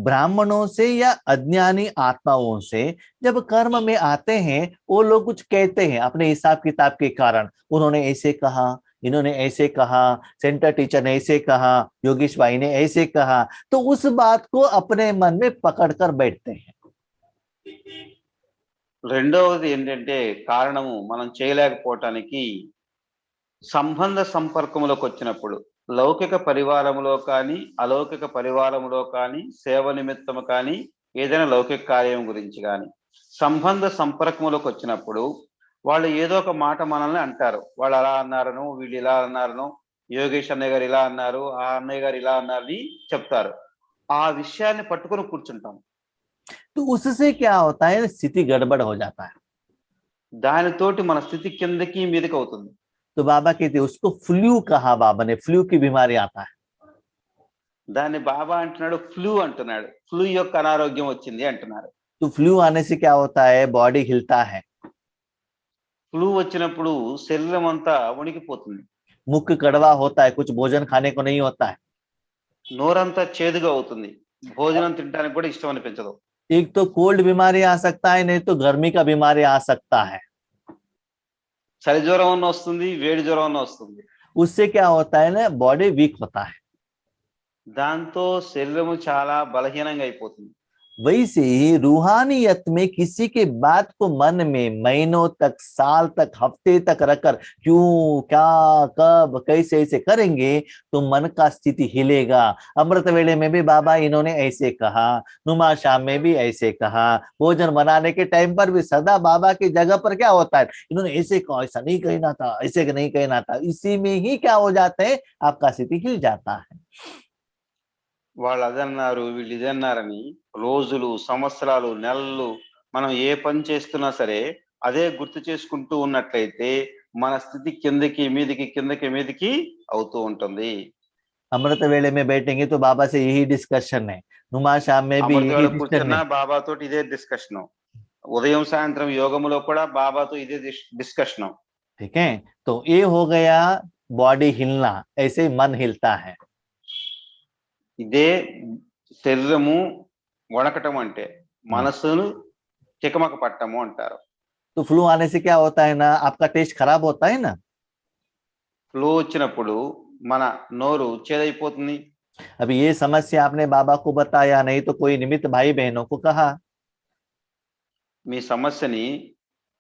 ब्राह्मणों से या अज्ञानी आत्माओं से जब कर्म में आते हैं, वो लोग कुछ कहते हैं अपने हिसाब किताब के कारण, उन्होंने ऐसे कहा, इन्होंने ऐसे कहा, सेंटर टीचर ने ऐसे कहा, योगेश भाई ने ऐसे कहा, तो उस बात को अपने मन में पकड़ कर बैठते हैं।
రెండవది ఏంటంటే కారణము మనం చేయలేకపోవటానికి సంబంధ సంపర్కములోకి వచ్చినప్పుడు లౌకిక పరివారములో కానీ అలౌకిక పరివారములో కానీ సేవ నిమిత్తము కానీ ఏదైనా లౌకిక కార్యం గురించి కానీ సంబంధ సంపర్కములోకి వచ్చినప్పుడు వాళ్ళు ఏదో ఒక మాట మనల్ని అంటారు. వాళ్ళు అలా అన్నారను, వీళ్ళు ఇలా అన్నారను, యోగేష్ అన్నయ్య గారు ఇలా అన్నారు, ఆ అన్నయ్య గారు ఇలా అన్నారని చెప్తారు. ఆ విషయాన్ని పట్టుకొని కూర్చుంటాం.
तो उससे क्या होता है, स्थिति गड़बड़ हो जाता है।
దానితోటి మన స్థితి కిందకి మీదకి అవుతుంది.
तो बाबा कहते हैं उसको फ्लू कहा, बाबा ने फ्लू की बीमारी आता है।
దాన్ని బాబా అంటున్నాడు ఫ్లూ అంటున్నాడు. ఫ్లూ యొక్క అనారోగ్యం వచ్చింది అంటున్నారు.
तो फ्लू आने से क्या होता है, बॉडी हिलता है,
ఫ్లూ వచ్చినప్పుడు శరీరం అంతా వణికిపోతుంది,
मुख कड़वा होता है, कुछ भोजन खाने को नहीं होता है,
నోరంతా చేదుగా అవుతుంది, భోజనం తినడానికి కూడా ఇష్టం అనిపించదు.
एक तो कोल्ड बीमारी आ सकता है, नहीं तो गर्मी का बीमारी आ सकता है।
చలి జ్వరం అన్న వస్తుంది, వేడి జ్వరం అన్న వస్తుంది.
उससे क्या होता है ना, बॉडी वीक होता है।
దాంతో శరీరము చాలా బలహీనంగా అయిపోతుంది।
वैसे ही रूहानियत में किसी के बात को मन में महीनों तक, साल तक, हफ्ते तक रखकर क्यों, क्या, कब, कैसे ऐसे करेंगे तो मन का स्थिति हिलेगा। अमृत वेले में भी बाबा इन्होंने ऐसे कहा, नुमा शाम में भी ऐसे कहा, भोजन बनाने के टाइम पर भी सदा बाबा की जगह पर क्या होता है, इन्होंने ऐसे कहा, ऐसा नहीं कहना था, ऐसे नहीं कहना था, इसी में ही क्या हो जाते हैं, आपका स्थिति हिल जाता है।
వాళ్ళు అదన్నారు వీళ్ళు ఇదన్నారని రోజులు, సంవత్సరాలు, నెలలు మనం ఏ పని చేస్తున్నా సరే అదే గుర్తు చేసుకుంటూ ఉన్నట్లయితే మన స్థితి కిందకి మీదికి కిందకి మీదికి అవుతూ ఉంటుంది.
अमृत वेले में बैठेंगे तो बाबा से यही डिस्कशन है, नुमा शाम में भी
అమృత
यही
వేళ
डिस्कशन
కూర్చున్నా
है।
బాబాతోటి ఇదే డిస్కషన్. ఉదయం సాయంత్రం యోగములో కూడా బాబాతో ఇదే డిస్కషన్.
ठीक है, तो ये हो गया बॉडी हिलना, ऐसे मन हिलता है।
ఇదే శరీరము వణకటం అంటే మనసును చికమక పట్టము అంటారు.
तो फ्लू आने से क्या होता है ना, आपका टेस्ट खराब होता है ना।
ఫ్లూ వచ్చినప్పుడు మన నోరు చేదైపోతుంది.
अभी ये समस्या आपने बाबा को बताया, नहीं तो कोई निमित्त भाई बहनों को कहा।
మీ సమస్యని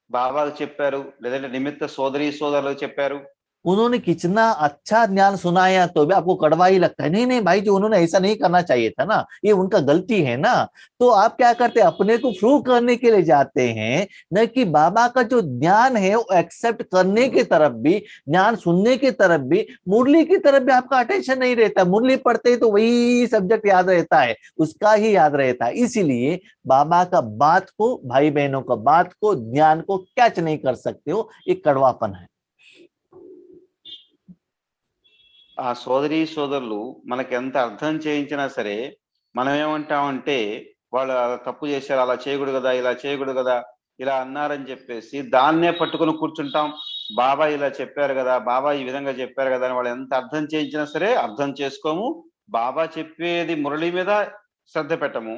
బాబాకు చెప్పారు, లేదంటే నిమిత్త సోదరి సోదరులకు చెప్పారు.
उन्होंने कितना अच्छा ज्ञान सुनाया तो भी आपको कड़वा ही लगता है, नहीं नहीं भाई जी उन्होंने ऐसा नहीं करना चाहिए था ना, ये उनका गलती है ना। तो आप क्या करते हैं, अपने को प्रूव करने के लिए जाते हैं, न कि बाबा का जो ज्ञान है वो एक्सेप्ट करने की तरफ भी, ज्ञान सुनने की तरफ भी, मुरली की तरफ भी आपका अटेंशन नहीं रहता। मुरली पढ़ते ही तो वही सब्जेक्ट याद रहता है, उसका ही याद रहता है। इसीलिए बाबा का बात को, भाई बहनों का बात को, ज्ञान को कैच नहीं कर सकते हो, एक कड़वापन है।
ఆ సోదరి సోదరులు మనకి ఎంత అర్థం చేయించినా సరే మనం ఏమంటామంటే వాళ్ళు అలా తప్పు చేశారు, అలా చేయకూడదు కదా, ఇలా చేయకూడదు కదా, ఇలా అన్నారని చెప్పేసి దాన్నే పట్టుకొని కూర్చుంటాం. బాబా ఇలా చెప్పారు కదా, బాబా ఈ విధంగా చెప్పారు కదా అని వాళ్ళు ఎంత అర్థం చేయించినా సరే అర్థం చేసుకోము. బాబా చెప్పేది మురళి మీద శ్రద్ధ పెట్టము.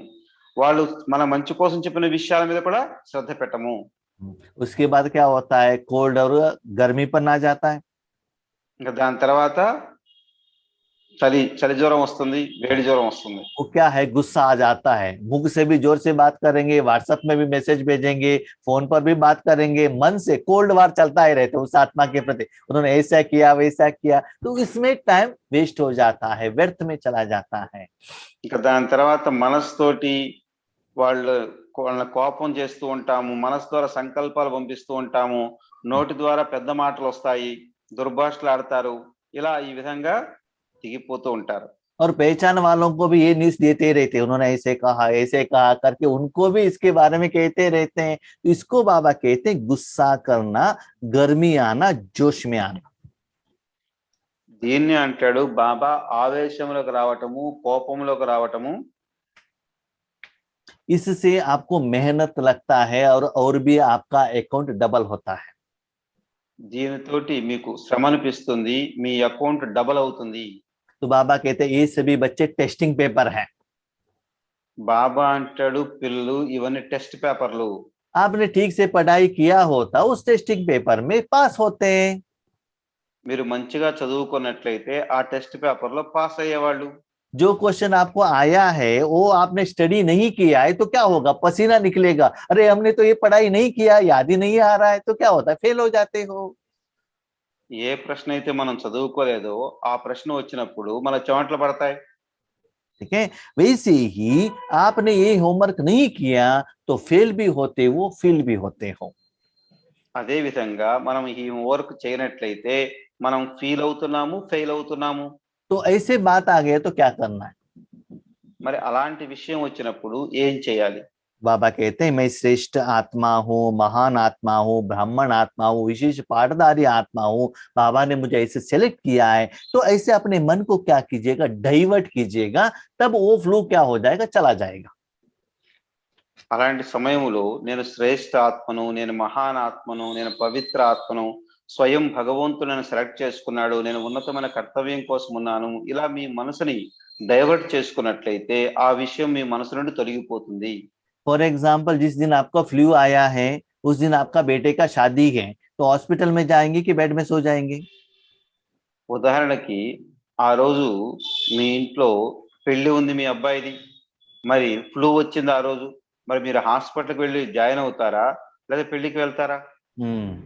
వాళ్ళు మన మంచి కోసం చెప్పిన విషయాల మీద కూడా శ్రద్ధ పెట్టము.
उसके बाद क्या होता है, कोल्ड और गर्मीपन आ जाता है।
ఇంకా దాని తర్వాత చలి జ్వరం వస్తుంది, వేడి జ్వరం వస్తుంది.
वो क्या है, गुस्सा आ जाता है। मुख से भी जोर से बात करेंगे, व्हाट्सएप में भी मैसेज भेजेंगे, फोन पर भी बात करेंगे, मन से कोल्ड वार चलता ही रहता है उस आत्मा के प्रति, उन्होंने ऐसा किया वैसा किया, तो इसमें टाइम वेस्ट हो जाता है, व्यर्थ में चला जाता है।
ఇంకా దాని తర్వాత మనసుతోటి వాళ్ళు వాళ్ళని కోపం చేస్తూ ఉంటాము, మనసు ద్వారా సంకల్పాలు పంపిస్తూ ఉంటాము, నోటి ద్వారా పెద్ద మాటలు వస్తాయి, దుర్భాషలు ఆడతారు, ఇలా ఈ విధంగా దిగిపోతూ ఉంటారు.
और पहचान वालों को भी ये न्यूज देते रहते हैं, उन्होंने ऐसे कहा करके उनको भी इसके बारे में कहते रहते हैं। तो इसको बाबा कहते हैं गुस्सा करना, गर्मी आना, जोश में आना।
దీన్ని అంటాడు బాబా ఆవేశంలోకి రావటము, కోపంలోకి రావటము.
इससे आपको मेहनत लगता है और भी आपका अकाउंट डबल होता है।
దీనితోటి మీకు శ్రమ అనిపిస్తుంది, మీ అకౌంట్ డబల్ అవుతుంది.
तो बाबा कहते हैं ये सभी बच्चे टेस्टिंग पेपर हैं।
బాబా అంటాడు పిల్లలు ఇవన్నీ టెస్ట్ పేపర్లు.
आपने ठीक से पढ़ाई किया होता उस टेस्टिंग पेपर में पास होते हैं।
మీరు మంచిగా చదువుకున్నట్లయితే ఆ టెస్ట్ పేపర్ లో పాస్ అయ్యేవాళ్ళు.
जो क्वेश्चन आपको आया है वो आपने स्टडी नहीं किया है तो क्या होगा, पसीना निकलेगा, अरे हमने तो ये पढ़ाई नहीं किया, याद ही नहीं आ रहा है, तो क्या होता है, फेल हो जाते हो।
ఏ ప్రశ్న అయితే మనం చదువుకోలేదో ఆ ప్రశ్న వచ్చినప్పుడు మన చెమటలు పడతాయి.
ठीक है, वैसे ही आपने ये होमवर्क नहीं किया तो फेल भी होते हो, फील भी होते हो।
అదే విధంగా మనం ఈ వర్క్ చేయనట్లయితే మనం ఫీల్ అవుతున్నాము, ఫెయిల్ అవుతున్నాము.
तो ऐसे बात आ गया तो क्या करना है।
మరి అలాంటి విషయం వచ్చినప్పుడు ఏం చేయాలి?
बाबा कहते हैं मैं श्रेष्ठ आत्मा हूँ, महान आत्मा हूँ, ब्राह्मण आत्मा हूँ, विशेष पाठधारी आत्मा हूँ, बाबा ने मुझे ऐसे सेलेक्ट किया है। तो ऐसे अपने मन को क्या कीजिएगा, डाइवर्ट कीजिएगा, तब वो फ्लो क्या हो जाएगा, चला जाएगा।
అలాంటి సమయంలో నేను శ్రేష్ఠ ఆత్మను, నేను మహాన్ ఆత్మను, నేను పవిత్ర ఆత్మను, స్వయం భగవంతుడు నన్ను సెలెక్ట్ చేసుకున్నాడు, నేను ఉన్నతమైన కర్తవ్యం కోసం ఉన్నాను, ఇలా మీ మనసుని డైవర్ట్ చేసుకున్నట్లయితే ఆ విషయం మీ మనసు నుండి తొలగిపోతుంది.
फॉर एग्जाम्पल जिस दिन आपका फ्लू आया है उस दिन आपका बेटे का शादी है, तो हॉस्पिटल में जाएंगे कि बेड में सो जाएंगे।
ఉదాహరణకి ఆ రోజు మీ ఇంట్లో పెళ్లి ఉంది మీ అబ్బాయిది, మరి ఫ్లూ వచ్చింది ఆ రోజు, మరి మీరు హాస్పిటల్కి వెళ్ళి జాయిన్ అవుతారా లేదా పెళ్లికి వెళ్తారా?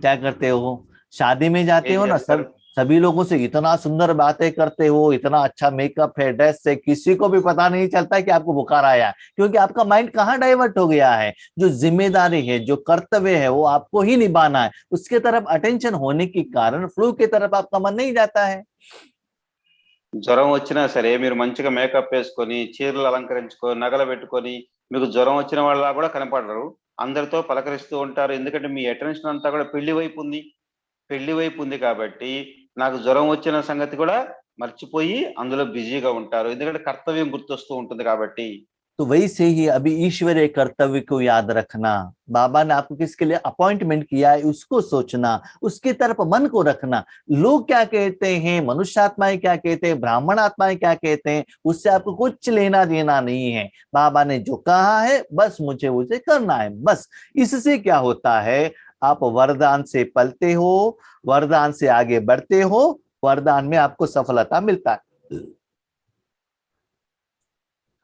क्या करते हो? शादी में जाते
ఏం
हो ना,
చేస్తారు?
सब सभी लोगों से इतना सुंदर बातें करते हो, इतना अच्छा मेकअप है, ड्रेस से, किसी को भी पता नहीं चलता कि आपको बुखार आया है, क्योंकि आपका माइंड कहाँ डाइवर्ट हो गया है। जो जिम्मेदारी है, जो कर्तव्य है, वो आपको ही निभाना है, उसके तरफ अटेंशन होने के कारण फ्लू की तरफ आपका मन नहीं जाता है।
జ్వరం వచ్చినా సరే మీరు మంచిగా మేకప్ వేసుకొని చీరలు అలంకరించుకొని నగలు పెట్టుకొని మీకు జ్వరం వచ్చిన వాళ్ళ కూడా కనపడరు, అందరితో పలకరిస్తూ ఉంటారు. ఎందుకంటే మీ అటెన్షన్ అంతా కూడా పెళ్లి వైపు ఉంది కాబట్టి నాకు జ్వరం వచ్చిన సంగతి కూడా మర్చిపోయి అందులో బిజీగా ఉంటారు, ఎందుకంటే కర్తవ్యం గుర్తొస్తూ ఉంటుంది కాబట్టి.
तो वैसे ही अभी ईश्वरीय कर्तव्य को याद रखना, बाबा ने आपको किसके लिए अपॉइंटमेंट किया है उसको सोचना, उसकी तरफ मन को रखना। लोग क्या कहते हैं, मनुष्य आत्माएं क्या कहते हैं, ब्राह्मण आत्माएं क्या कहते हैं, उससे आपको कुछ लेना देना नहीं है। बाबा ने जो कहा है बस मुझे उसे करना है, बस। इससे क्या होता है, आप वरदान से पलते हो, वरदान से आगे बढ़ते हो, वरदान में आपको सफलता मिलता है।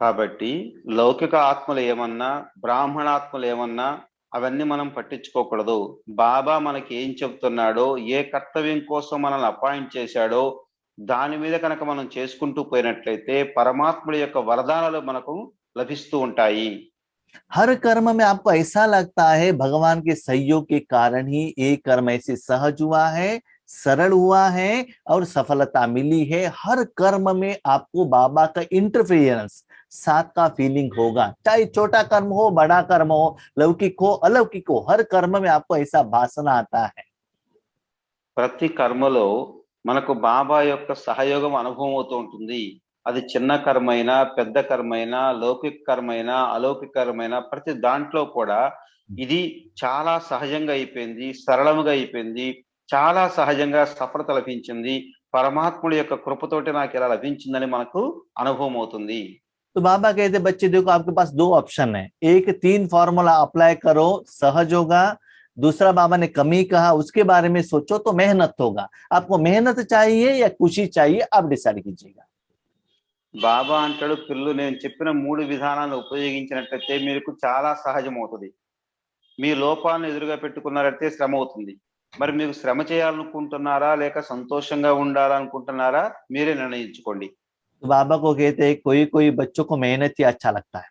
కాబట్టి లౌకిక ఆత్మలు ఏమన్నా బ్రాహ్మణాత్మలు ఏమన్నా అవన్నీ మనం పట్టించుకోకూడదు. బాబా మనకి ఏం చెప్తున్నాడో, ఏ కర్తవ్యం కోసం మనల్ని అపాయింట్ చేశాడో దాని మీద కనుక మనం చేసుకుంటూ పోయినట్లయితే పరమాత్ముడి యొక్క వరదానాలు మనకు లభిస్తూ ఉంటాయి.
हर कर्म में आपको ऐसा लगता है भगवान के सहयोग के कारण ही ये कर्म ऐसे सहज हुआ है, सरल हुआ है और सफलता मिली है। हर कर्म में आपको बाबा का इंटरफेरेंस साथ का फीलिंग होगा, चाहे छोटा कर्म हो, बड़ा कर्म हो, लौकिक हो, अलौकिक हो, हर कर्म में आपको ऐसा भाषण आता है।
ప్రతి కర్మలో మనకు బాబా యొక్క సహయోగం అనుభవం అవుతూ ఉంటుంది. అది చిన్న కర్మైనా పెద్ద కర్మైనా లౌకిక కర్మైనా అలౌకిక కర్మైనా ప్రతి దాంట్లో కూడా ఇది చాలా సహజంగా అయిపోయింది, సరళముగా అయిపోయింది, చాలా సహజంగా సఫలత లభించింది, పరమాత్ముడి యొక్క కృపతోటి నాకు ఇలా లభించిందని మనకు అనుభవం అవుతుంది.
तो बाबा कहते बच्चे देखो आपके पास दो ऑप्शन है, एक 3 फॉर्मूला अप्लाई करो सहज होगा, दूसरा बाबा ने कमी कहा उसके बारे में सोचो तो मेहनत होगा। आपको मेहनत चाहिए या खुशी चाहिए, आप डिसाइड कीजिएगा।
బాబా అంటాడు, పిల్లలు నేను చెప్పిన 3 విధానాలను ఉపయోగించినట్లయితే మీకు చాలా సహజం అవుతుంది. మీ లోపాలను ఎదురుగా పెట్టుకున్నారంటే శ్రమ అవుతుంది. మరి మీకు శ్రమ చేయాలనుకుంటున్నారా లేక సంతోషంగా ఉండాలనుకుంటున్నారా మీరే నిర్ణయించుకోండి.
तो बाबा को कहते हैं कोई कोई बच्चों को मेहनत ही अच्छा लगता है।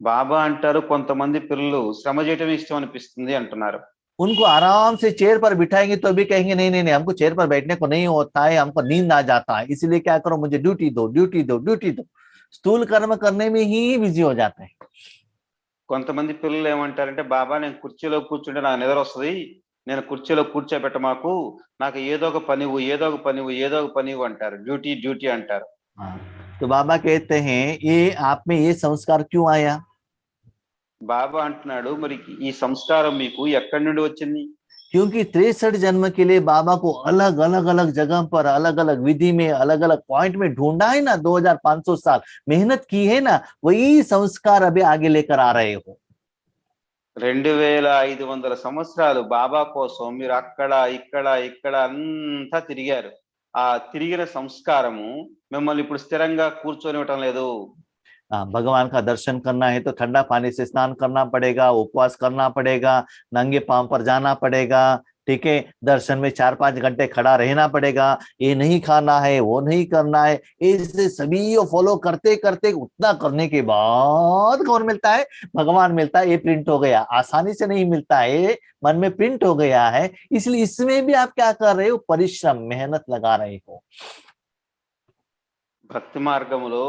బాబా అంటారు, కొంతమంది పిల్లలు శ్రమ చేయటం ఇష్టం అనిపిస్తుంది అంటున్నారు.
उनको आराम से चेयर पर बिठाएंगे तो भी कहेंगे नहीं नहीं नहीं, हमको चेयर पर बैठने को नहीं होता है, हमको नींद आ जाता है, इसलिए क्या करो मुझे ड्यूटी दो ड्यूटी दो ड्यूटी दो। स्थूल कर्म करने में ही बिजी हो जाते हैं।
కొంతమంది పిల్లలు ఏమంటారంటే, బాబా నేను కుర్చీలో కూర్చుంటే నాకు నిద్ర వస్తుంది, నేను కుర్చీలో కూర్చోబెట్ట మాకు, నాకు ఏదో ఒక పనివు ఏదో ఒక పనివు ఏదో ఒక పనివు అంటారు, డ్యూటీ డ్యూటీ అంటారు.
तो बाबा कहते हैं ये आप में ये संस्कार क्यों आया?
బాబా అంటున్నాడు, మరి ఈ సంస్కారం మీకు ఎక్కడి నుండి వచ్చింది?
क्योंकि 63 जन्म के लिए बाबा को अलग अलग अलग जगह पर अलग अलग विधि में अलग अलग पॉइंट में ढूंढा है ना, 2500 साल मेहनत की है ना, वही संस्कार अभी आगे लेकर आ रहे हो।
2500 సంవత్సరాలు బాబా కోసం మీరు అక్కడ ఇక్కడ ఇక్కడ అంతా తిరిగారు. ఆ తిరిగిన సంస్కారము మిమ్మల్ని ఇప్పుడు స్థిరంగా కూర్చొనివ్వటం లేదు.
भगवान का दर्शन करना है तो ठंडा पानी से स्नान करना पड़ेगा, उपवास करना पड़ेगा, नंगे पांव पर जाना पड़ेगा, ठीक है, दर्शन में 4-5 घंटे खड़ा रहना पड़ेगा, ये नहीं खाना है वो नहीं करना है, ऐसे सभी फॉलो करते करते उतना करने के बाद कौन मिलता है? भगवान मिलता है। ये प्रिंट हो गया, आसानी से नहीं मिलता है, मन में प्रिंट हो गया है, इसलिए इसमें भी आप क्या कर रहे हो? परिश्रम मेहनत लगा रहे हो।
భక్తి మార్గములో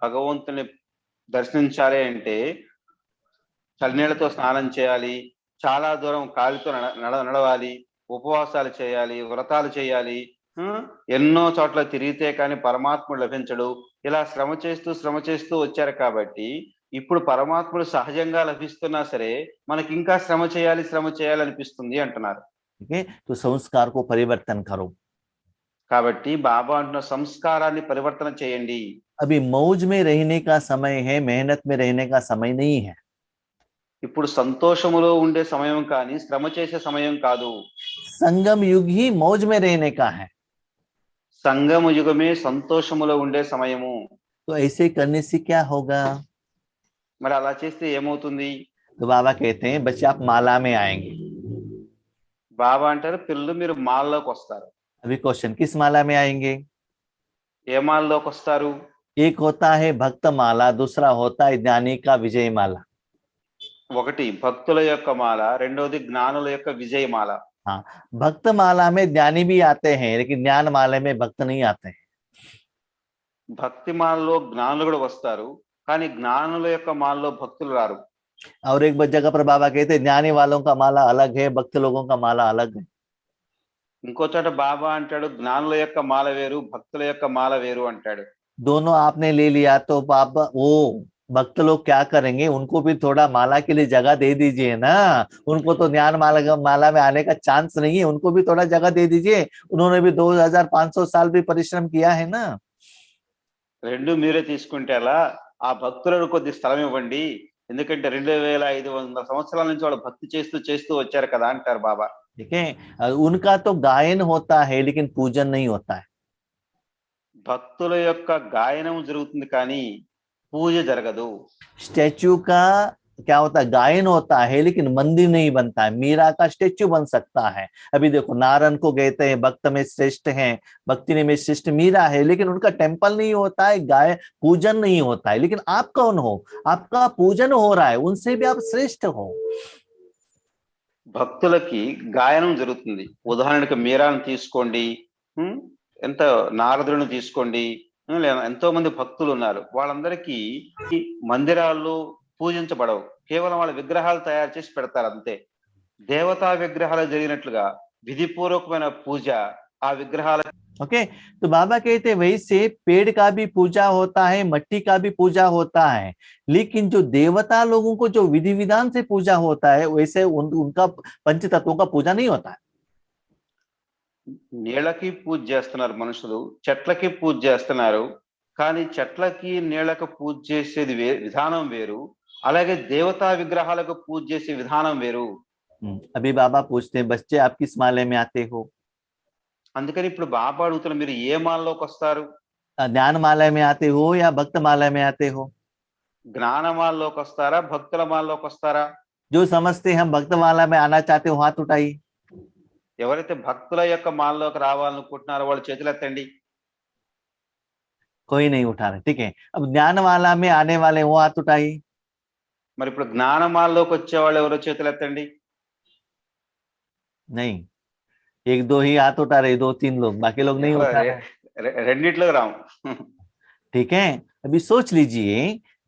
భగవంతుని దర్శించాలి అంటే చల్లనీళ్ళతో స్నానం చేయాలి, చాలా దూరం కాలితో నడవాలి, ఉపవాసాలు చేయాలి, వ్రతాలు చేయాలి, ఎన్నో చోట్ల తిరిగితే కానీ పరమాత్ముడు లభించడు. ఇలా శ్రమ చేస్తూ వచ్చారు కాబట్టి ఇప్పుడు పరమాత్ముడు సహజంగా లభిస్తున్నా సరే మనకి ఇంకా శ్రమ చేయాలి అనిపిస్తుంది అంటున్నారు.
तो संस्कार को परिवर्तन करो।
కాబట్టి బాబా అంటున్న సంస్కారాన్ని పరివర్తన చేయండి.
अभी मौज में रहने का समय है, मेहनत में रहने का समय नहीं है।
ఇప్పుడు సంతోషములో ఉండే సమయం కానీ శ్రమ చేసే సమయం కాదు.
संगम युग ही मौज में रहने का है।
సంగమ యుగమే సంతోషములో ఉండే సమయము.
तो ऐसे करने से क्या होगा?
మరి అలా చేస్తే ఏమవుతుంది?
तो बाबा कहते हैं बच्चे आप माला में आएंगे।
బాబా అంటారు పిల్లలు మీరు మాల్లోకి వస్తారు.
अभी क्वेश्चन, किस माला में आएंगे?
ఏ మాల్లోకి వస్తారు?
एक होता है भक्त माला, दूसरा होता है ज्ञानी का विजय माला।
ఒకటి భక్తుల యొక్క మాల, రెండోది జ్ఞానుల యొక్క విజయమాల.
हाँ, भक्त माला में ज्ञानी भी आते हैं लेकिन ज्ञान माला में भक्त नहीं आते हैं।
భక్తి మాలలో జ్ఞానులు కూడా వస్తారు, కానీ జ్ఞానుల యొక్క మాలలో భక్తులు రారు.
और एक जगह पर बाबा कहते हैं ज्ञानी वालों का माला अलग है, भक्त लोगों का माला अलग है।
ఇంకో చోట బాబా అంటాడు జ్ఞానుల యొక్క మాల వేరు, భక్తుల యొక్క మాల వేరు అంటాడు.
दोनों आपने ले लिया तो बाबा वो भक्त लोग क्या करेंगे, उनको भी थोड़ा माला के लिए जगह दे दीजिए ना। उनको तो ज्ञान माला में आने का चांस नहीं है, उनको भी थोड़ा जगह दे दीजिए। उन्होंने भी 2500 साल भी परिश्रम किया है ना।
రెండు మీరే తీసుకుంటే అలా, ఆ భక్తులకు కొద్ది స్థలం ఇవ్వండి, ఎందుకంటే 2500 సంవత్సరాల నుంచి వాళ్ళు భక్తి చేస్తూ చేస్తూ వచ్చారు కదా అంటారు బాబా.
ठीक है, उनका तो गायन होता है लेकिन पूजन नहीं होता है।
భక్తుల యొక్క గాయనం జరుగుతుంది కానీ పూజ జరగదు.
स्टैच्यू का क्या होता है, गायन होता है लेकिन मंदिर नहीं बनता है। मीरा का स्टैच्यू बन सकता है। अभी देखो नारायण को कहते हैं भक्त में श्रेष्ठ हैं, भक्ति में श्रेष्ठ मीरा है, लेकिन उनका टेम्पल नहीं होता है, पूजन नहीं होता है। लेकिन आप कौन हो, आपका पूजन हो रहा है, उनसे भी आप श्रेष्ठ हो।
భక్తులకి గాయనం జరుగుతుంది. ఉదాహరణకు మీరాను తీసుకోండి, ఎంత నారదులను తీసుకోండి, ఎంతో మంది భక్తులు ఉన్నారు. వాళ్ళందరికీ మందిరాల్లో పూజించబడవు, కేవలం వాళ్ళ విగ్రహాలు తయారు చేసి పెడతారు అంతే. దేవతా విగ్రహాలు జరిగినట్లుగా విధిపూర్వకమైన పూజ ఆ విగ్రహాల.
ओके, तो बाबा कहते वैसे पेड़ का भी पूजा होता है, मट्टी का भी पूजा होता है, लेकिन जो देवता लोगों को जो विधि विधान से पूजा होता है वैसे उनका पंच तत्वों का पूजा नहीं होता है।
నీళ్ళకి పూజ చేస్తున్నారు మనుషులు, చెట్లకి పూజ చేస్తున్నారు, కానీ చెట్లకి నీళ్ళకి పూజ చేసేది విధానం వేరు, అలాగే దేవతా విగ్రహాలకు పూజ చేసే విధానం వేరు.
अभी बाबा पूछते हैं बच्चे आप किस माले में आते हो?
అందుకని ఇప్పుడు బాబా అడుగుతున్నారు మీరు ఏ మాలలోకి వస్తారు?
ज्ञान माला में आते हो या भक्त माला में आते हो?
జ్ఞానమాలలోకి వస్తారా, భక్తుల మాలలోకి వస్తారా?
जो समझते हम भक्त माला में आना चाहते हो हाथ उठाइए।
ఎవరైతే భక్తుల యొక్క మాలలోకి రావాలనుకుంటున్నారో వాళ్ళు చేతులు ఎత్తండి.
कोई नहीं उठा रहे, ठीक है। अब ज्ञान माला में आने वाले वो हाथ उठाइए।
మరి ఇప్పుడు జ్ఞానమాలలోకి వచ్చే వాళ్ళు ఎవరో చేతులు ఎత్తండి.
नहीं, एक दो ही हाथ उठा रहे, 2-3 लोग, बाकी लोग नहीं उठा रहे।
రెండిట్లో రాము.
ठीक है, अभी सोच लीजिए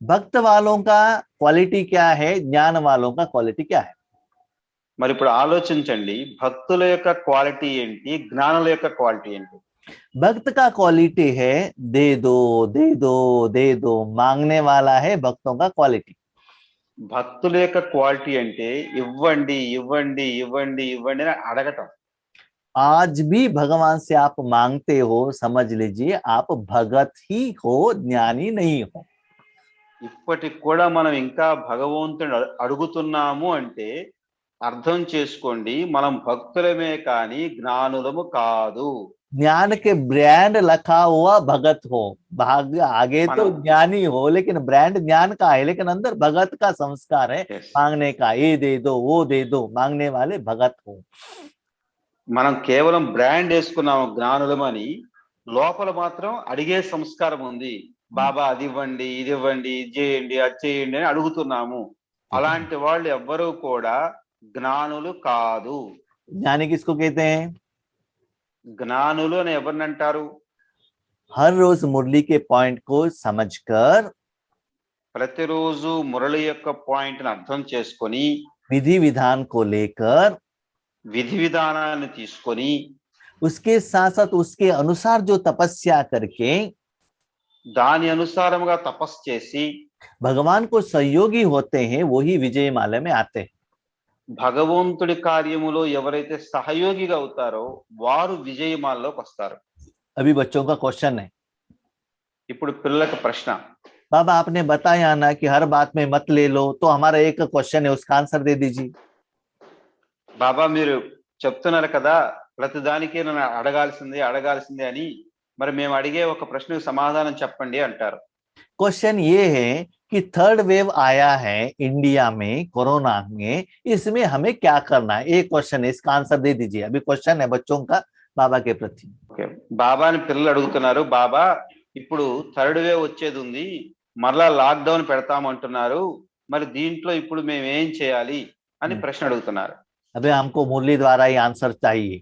भक्त वालों का क्वालिटी क्या है, ज्ञान वालों का क्वालिटी क्या है।
మరి ఇప్పుడు ఆలోచించండి, భక్తుల యొక్క క్వాలిటీ ఏంటి, జ్ఞానుల యొక్క క్వాలిటీ ఏంటి?
भक्त का क्वालिटी है दे दो दे दो दे दो, मांगने वाला है भक्तों का क्वालिटी।
భక్తుల యొక్క క్వాలిటీ అంటే ఇవ్వండి ఇవ్వండి ఇవ్వండి ఇవ్వండి అని అడగటం.
आज भी भगवान से आप मांगते हो, समझ लीजिए आप भगत ही हो, ज्ञानी नहीं हो।
ఇప్పటికి కూడా మనం ఇంకా భగవంతుని అడుగుతున్నాము అంటే అర్థం చేసుకోండి, మనం భక్తులమే కానీ జ్ఞానులము కాదు.
ज्ञान के ब्रांड लखा हुआ भगत हो, भाग्य आगे तो ज्ञानी हो, लेकिन ब्रांड ज्ञान का है, लेकिन अंदर भगत का संस्कार है, मांगने का, ये दे दो वो दे दो, मांगने वाले भगत हो।
మనం కేవలం బ్రాండ్ వేసుకున్నాము జ్ఞానులమని, లోపల మాత్రం అడిగే సంస్కారం ఉంది. బాబా అది ఇవ్వండి ఇది ఇవ్వండి ఇది చేయండి అది చేయండి అని అడుగుతున్నాము. అలాంటి వాళ్ళు ఎవ్వరూ కూడా జ్ఞానులు కాదు.
ज्ञानी किसको कहते हैं?
జ్ఞానులు అని ఎవరిని అంటారు?
हर रोज मुरली के पॉइंट को समझकर,
ప్రతిరోజు మురళి యొక్క పాయింట్ ని అర్థం చేసుకొని,
विधि विधान को लेकर,
విధి విధానాన్ని తీసుకొని,
उसके साथ साथ उसके अनुसार जो तपस्या करके,
దాని అనుసారముగా తపస్సు చేసి
भगवान को सहयोगी होते हैं, वही विजय माला में आते हैं।
భగవంతుడి కార్యములో ఎవరైతే సహయోగిగా అవుతారో వారు విజయమాలలోకి వస్తారు.
अभी बच्चों का क्वेश्चन है।
ఇప్పుడు పిల్లలకు ప్రశ్న,
बाबा आपने बताया ना कि हर बात में मत ले लो, तो हमारा एक क्वेश्चन है उसका आंसर दे दीजिए।
బాబా మీరు చెప్తున్నారు కదా ప్రతిదానికి నన్ను అడగాల్సిందే అడగాల్సిందే అని, మరి మేము అడిగే ఒక ప్రశ్నకు సమాధానం చెప్పండి అంటారు.
क्वेश्चन ये है कि थर्ड वेव आया है इंडिया में कोरोना में, इसमें हमें क्या करना है? एक क्वेश्चन है, इसका आंसर दे दीजिए। अभी क्वेश्चन है बच्चों का बाबा के प्रति।
ఓకే, బాబాని పిల్లలు అడుగుతున్నారు, బాబా ఇప్పుడు థర్డ్ వేవ్ వచ్చేది ఉంది, మరలా లాక్డౌన్ పెడతామంటున్నారు, మరి దీంట్లో ఇప్పుడు మేము ఏం చేయాలి అని ప్రశ్న అడుగుతున్నారు.
अभी हमको मुरली द्वारा ही आंसर चाहिए,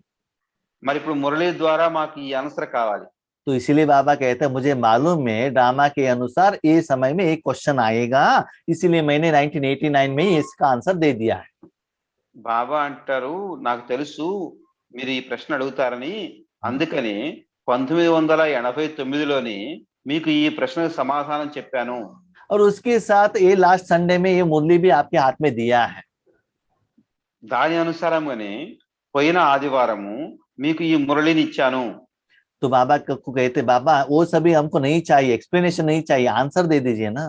మరి ఇప్పుడు మురళి ద్వారా మాకు ఈ ఆన్సర్ కావాలి.
तो इसीलिए बाबा कहते हैं मुझे मालूम है ड्रामा के अनुसार ये समय में एक क्वेश्चन आएगा, इसीलिए मैंने 1989 में ही इसका आंसर दे दिया है।
బాబా అంటారు, నాకు తెలుసు మీరు ఈ ప్రశ్న అడుగుతారని, అందుకని 1989లోని మీకు ఈ ప్రశ్నకు సమాధానం చెప్పాను.
और उसके साथ ये लास्ट संडे में ये मुरली भी आपके हाथ में दिया है।
దాని అనుసారంగానే పోయిన ఆదివారము మీకు ఈ మురళిని ఇచ్చాను.
तो बाबा को कहते बाबा वो सभी हमको नहीं चाहिए, एक्सप्लेनेशन नहीं चाहिए, आंसर दे दीजिए ना।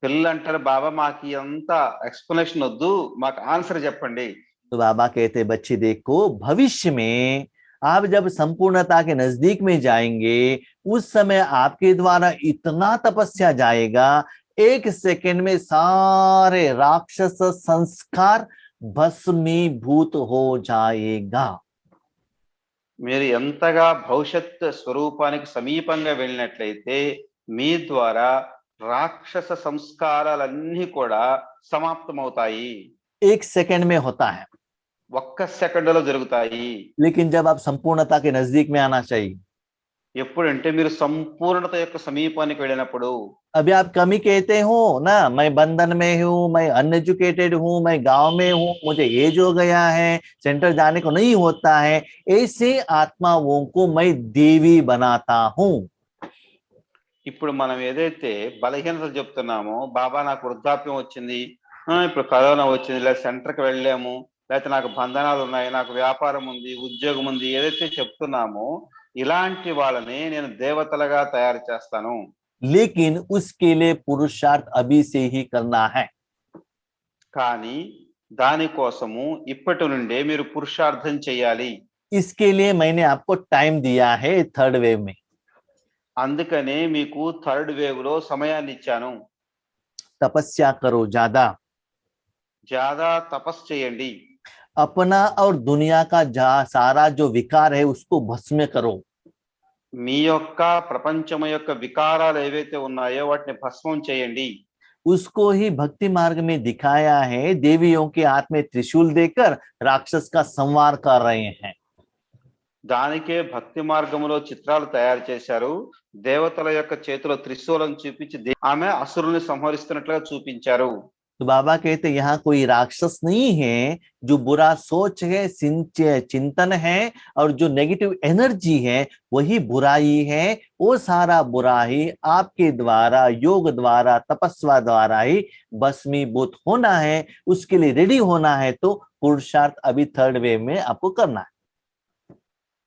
పిల్లలు అంటారు, బాబా మాకు అంత ఎక్స్ప్లెనేషన్ వద్దు, మాకు ఆన్సర్ చెప్పండి.
तो बाबा कहते बच्चे देखो भविष्य में आप जब संपूर्णता के नजदीक में जाएंगे उस समय आपके द्वारा इतना तपस्या जाएगा, एक सेकंड में सारे राक्षस संस्कार भस्मीभूत हो जाएगा।
మీరు ఎంతగా భవిష్యత్ స్వరూపానికి సమీపంగా వెళ్ళినట్లయితే మీ ద్వారా రాక్షస సంస్కారాలన్నీ కూడా సమాప్తమవుతాయి.
एक सेकंड में होता है,
ఒక్క సెకండ్లో జరుగుతాయి.
लेकिन जब आप संपूर्णता के नजदीक में आना चाहिए।
ఎప్పుడంటే మీరు సంపూర్ణత యొక్క సమీపానికి వెళ్ళినప్పుడు.
अभी आप कमी कहते हो ना, मैं बंधन में हूँ, मैं अनएजुकेटेड हूँ, मैं गांव में हूँ, मुझे एज हो गया है, सेंटर जाने को नहीं होता है, ऐसे आत्माओं को मैं देवी बनाता हूँ।
ఇప్పుడు మనం ఏదైతే బలహీనతలు చెప్తున్నామో, బాబా నాకు వృద్ధాప్యం వచ్చింది, ఇప్పుడు కరోనా వచ్చింది, లేదా సెంటర్కి వెళ్ళాము, లేకపోతే నాకు బంధనాలు ఉన్నాయి, నాకు వ్యాపారం ఉంది, ఉద్యోగం ఉంది, ఏదైతే చెప్తున్నామో ఇలాంటి వాళ్ళని నేను దేవతలుగా తయారు చేస్తాను.
लेकिन उसके लिए पुरुषार्थ अभी से ही करना है।
కానీ దానికోసము ఇప్పటి నుండే మీరు పురుషార్థం చేయాలి.
इसके लिए मैंने आपको टाइम दिया है थर्ड वेव में।
అందుకనే మీకు థర్డ్ వేవ్ లో సమయాన్ని ఇచ్చాను.
तपस्या करो ज्यादा,
ज्यादा తపస్సు చేయండి.
अपना और दुनिया का सारा जो विकार है उसको भस्म करो।
మీ యొక్క ప్రపంచం యొక్క వికారాలు ఏవైతే ఉన్నాయో వాటిని భస్మం చేయండి.
उसको ही भक्ति मार्ग में दिखाया है, देवियों के हाथ में त्रिशूल देकर राक्षस का संहार कर रहे हैं।
దానికే భక్తి మార్గంలో చిత్రాలు తయారు చేశారు. దేవతల యొక్క చేతిలో త్రిశూలం చూపించి ఆమె అసురుల్ని సంహరిస్తున్నట్లుగా చూపించారు.
तो बाबा कहते यहाँ कोई राक्षस नहीं है, जो बुरा सोच है, चिंतन है और जो नेगेटिव एनर्जी है वही बुराई है। वो सारा बुराई आपके द्वारा योग द्वारा तपस्या द्वारा ही भस्मीभूत होना है। उसके लिए रेडी होना है तो पुरुषार्थ अभी थर्ड वेव में आपको करना है।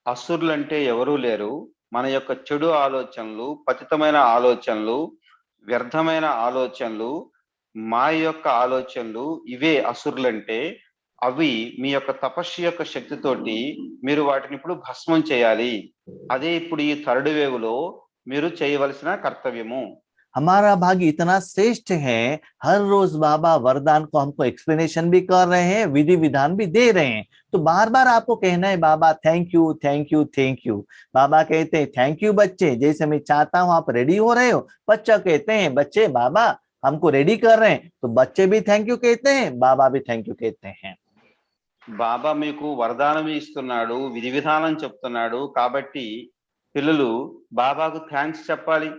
అసురులు అంటే ఎవరూ లేరు, మన యొక్క చెడు ఆలోచనలు, పతితమైన ఆలోచనలు, వ్యర్థమైన ఆలోచనలు, మా యొక్క ఆలోచనలు, ఇవే అసురులంటే. అవి మీ యొక్క తపస్సు యొక్క శక్తితోటి మీరు వాటిని ఇప్పుడు భస్మం చేయాలి. అదే ఇప్పుడు ఈ థర్డ్ వేవ్ లో మీరు చేయవలసిన కర్తవ్యము.
हमारा भाग्य इतना श्रेष्ठ है, हर रोज बाबा वरदान को हमको एक्सप्लेनेशन भी कर रहे हैं, विधि विधान भी दे रहे हैं। तो बार बार आपको कहना है बाबा thank you thank you thank you. बाबा कहते हैं थैंक यू बच्चे, जैसे मैं चाहता हूँ आप रेडी हो रहे हो। बच्चा कहते हैं बच्चे बाबा हमको रेडी कर रहे हैं, तो बच्चे भी थैंक यू कहते हैं, बाबा भी थैंक यू कहते हैं।
బాబా మీకు వరదానం ఇస్తున్నాడు, విధి విధానం చెప్తున్నాడు, కాబట్టి పిల్లలు బాబాకు థ్యాంక్స్ చెప్పాలి.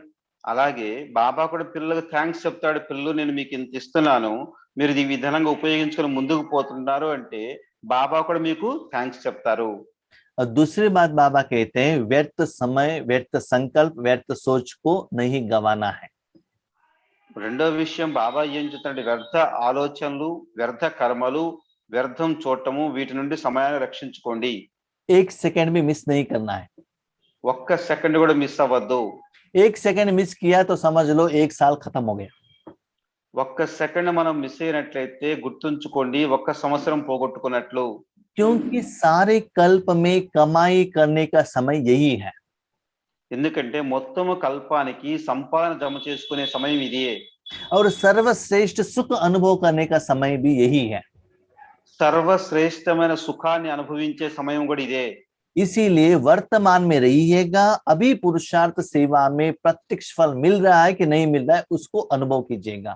అలాగే బాబా కూడా పిల్లలకు థ్యాంక్స్ చెప్తాడు, పిల్లలు నేను మీకు ఇంత ఇస్తున్నాను, మీరు ఈ విధానంగా ఉపయోగించుకొని ముందుకు పోతున్నారు అంటే బాబా కూడా మీకు థ్యాంక్స్ చెప్తారు.
और दूसरी बात बाबा कहते हैं व्यर्थ समय, व्यर्थ संकल्प, व्यर्थ सोच को नहीं गंवाना है।
రెండో విషయం బాబా ఏం చెప్తాడంటే వ్యర్థ ఆలోచనలు, వ్యర్థ కర్మలు, వ్యర్థం చూడటము, వీటి నుండి సమయాన్ని రక్షించుకోండి.
एक सेकंड भी मिस नहीं करना है।
ఒక్క సెకండ్ కూడా మిస్ అవ్వద్దు.
एक सेकंड मिस किया तो समझ लो एक साल खत्म हो गया।
ఒక్క సెకండ్ మనం మిస్ అయినట్లయితే గుర్తుంచుకోండి, ఒక్క సంవత్సరం పోగొట్టుకున్నట్లు.
क्योंकि सारे कल्प में कमाई करने का समय यही है।
ఎందుకంటే మొత్తము కల్పానికి సంపాదన జమ చేసుకునే సమయం ఇదే.
और सर्वश्रेष्ठ सुख अनुभव करने का समय भी यही है।
సర్వశ్రేష్టమైన సుఖాన్ని అనుభవించే సమయం కూడా ఇదే.
इसीलिए वर्तमान में रहिएगा, अभी पुरुषार्थ सेवा में प्रत्यक्ष फल मिल रहा है कि नहीं मिल रहा है उसको अनुभव कीजिएगा।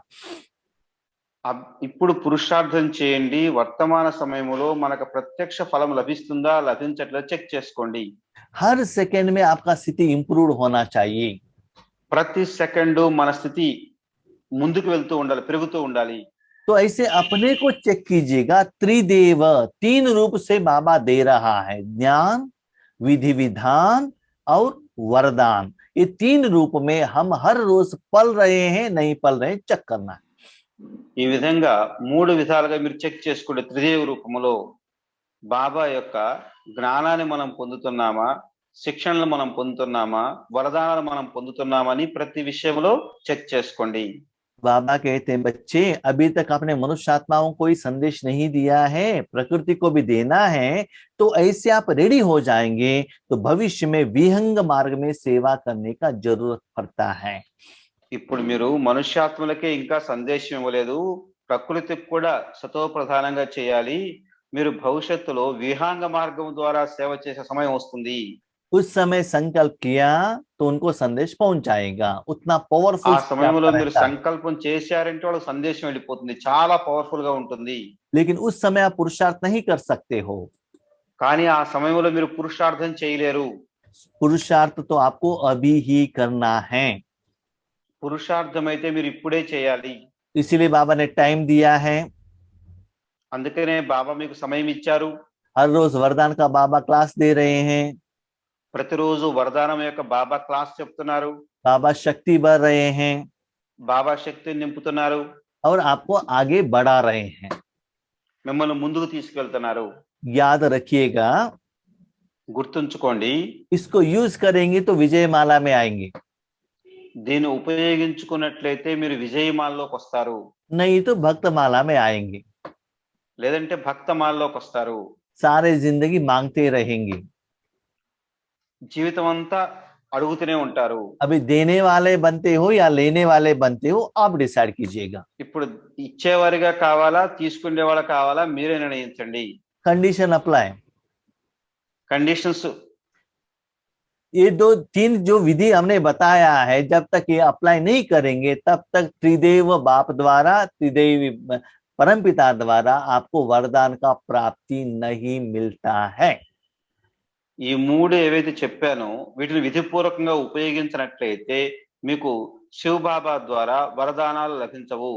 ఇప్పుడు పురుషార్థం చేయండి, వర్తమాన సమయంలో మనకు ప్రత్యక్ష ఫలం లభిస్తుందా లభించట్లేదా చెక్ చేసుకోండి.
हर सेकंड में आपका स्थिति इंप्रूव होना चाहिए।
ప్రతి సెకండ్ మన స్థితి ముందుకు వెళ్తూ ఉండాలి, పెరుగుతూ ఉండాలి.
तो ऐसे अपने को चेक कीजिएगा। त्रिदेव 3 रूप से बाबा दे रहा है, ज्ञान, विधि विधान और वरदान। ये 3 रूप में हम हर रोज पल रहे हैं नहीं पल रहे हैं, चेक करना है।
ఈ విధంగా 3 విధాలుగా మీరు చెక్ చేసుకుంటే త్రిదేవ రూపములో బాబా యొక్క జ్ఞానాన్ని మనం పొందుతున్నామా, శిక్షణలు మనం పొందుతున్నామా, వరదానాలు మనం పొందుతున్నామని ప్రతి విషయంలో చెక్ చేసుకోండి.
बाबा कहते हैं, बच्चे अभी तक आपने मनुष्य आत्माओं को कोई संदेश नहीं दिया है, प्रकृति को भी देना है, तो ऐसे आप रेडी हो जाएंगे तो भविष्य में विहंग मार्ग में सेवा करने का जरूरत पड़ता है।
ఇప్పుడు మీరు మనుష్యాత్మలకే ఇంకా సందేశం ఇవ్వలేదు, ప్రకృతికి కూడా సతో ప్రధానంగా చేయాలి, మీరు భవిష్యత్తులో విహాంగ మార్గం ద్వారా సేవ చేసే సమయం వస్తుంది.
उस समय संकल्प किया तो उनको संदेश पहुंच जाएगा, उतना
ఆ
पावरफुल
సమయంలో మీరు సంకల్పం చేశారంటే వాళ్ళకి సందేశం వెళ్ళిపోతుంది, చాలా పవర్ఫుల్ గా ఉంటుంది.
लेकिन उस समय आप पुरुषार्थ नहीं कर सकते हो।
కానీ ఆ సమయంలో మీరు పురుషార్థం చేయలేరు.
पुरुषार्थ तो आपको अभी ही करना है,
పురుషార్థం అయితే మీరు ఇప్పుడే చేయాలి.
इसीलिए बाबा ने टाइम दिया है।
అందుకనే బాబా మీకు సమయం ఇచ్చారు.
हर रोज वरदान का बाबा क्लास दे रहे हैं,
ప్రతిరోజు వరదానం యొక్క బాబా క్లాస్ చెప్తున్నారు,
बाबा शक्ति बढ़ रहे हैं
బాబా శక్తిని నింపుతున్నారు,
और आपको आगे बढ़ा रहे हैं।
మిమ్మల్ని ముందుకు తీసుకెళ్తున్నారు.
याद रखिएगा,
గుర్తుంచుకోండి,
इसको यूज करेंगे तो विजयमाला में आएंगे,
దీన్ని ఉపయోగించుకున్నట్లయితే మీరు విజయమాలలోకి వస్తారు,
नहीं तो भक्तमाला में आएंगे।
లేదంటే భక్తమాలలోకి వస్తారు.
सारे जिंदगी मांगते रहेंगे।
జీవితం అంతా అడుగుతూనే ఉంటారు.
अभी देने वाले बनते हो या लेने वाले बनते हो, आप डिसाइड कीजिएगा।
ఇప్పుడు ఇచ్చేవారిగా కావాలా తీసుకునే వాళ్ళ కావాలా మీరే నిర్ణయించండి.
Condition apply.
కండిషన్స్
ये 2-3 जो विधि हमने बताया है, जब तक ये अप्लाई नहीं करेंगे तब तक त्रिदेव बाप द्वारा, त्रिदेव परमपिता द्वारा आपको वरदान का प्राप्ति नहीं मिलता है।
ఈ 3 ఏవైతే చెప్పానో వీటిని విధిపూర్వకంగా ఉపయోగించినట్లయితే మీకు శివ బాబా ద్వారా వరదానాలు లభించవు.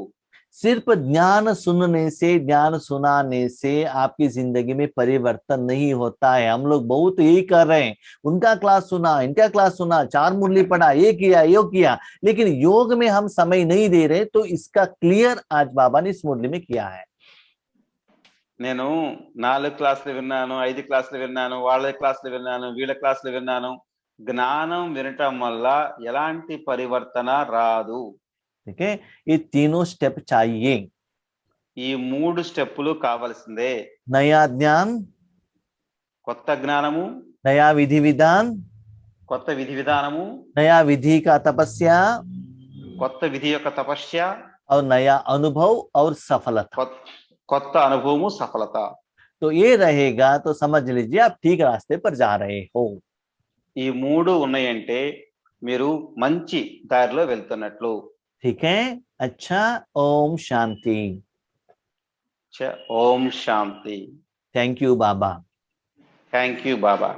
सिर्फ ज्ञान सुनने से, ज्ञान सुनाने से आपकी जिंदगी में परिवर्तन नहीं होता है। हम लोग बहुत यही कर रहे हैं, उनका क्लास सुना, इनका क्लास सुना, 4 मुरली पढ़ा, ये किया, यो किया, लेकिन योग में हम समय नहीं दे रहे। तो इसका क्लियर आज बाबा ने इस मुरली में किया है।
నేను 4 క్లాసులు విన్నాను, 5 క్లాసులు విన్నాను, వాళ్ళ క్లాసులు విన్నాను, వీళ్ళ క్లాసులు విన్నాను, జ్ఞానం వినటం వల్ల ఎలాంటి పరివర్తన రాదు.
ठीक है, ये तीनों स्टेप चाहिए।
ఈ 3 స్టెప్పులు కావాల్సిందే.
नया ज्ञान,
కొత్త జ్ఞానము,
नया विधि विधान,
కొత్త విధి విధానము,
नया विधि का तपस्या
కొత్త విధి యొక్క తపస్య,
और नया अनुभव और सफलता।
కొత్త అనుభవము, సఫలత.
तो ये रहेगा तो समझ लीजिए आप ठीक रास्ते पर जा रहे हो।
ఈ 3 ఉన్నాయంటే మీరు మంచి దారిలో వెళ్తున్నట్లు.
ठीक है, अच्छा, ओम शांति।
ఓం శాంతి.
थैंक यू बाबा।
Thank you Baba.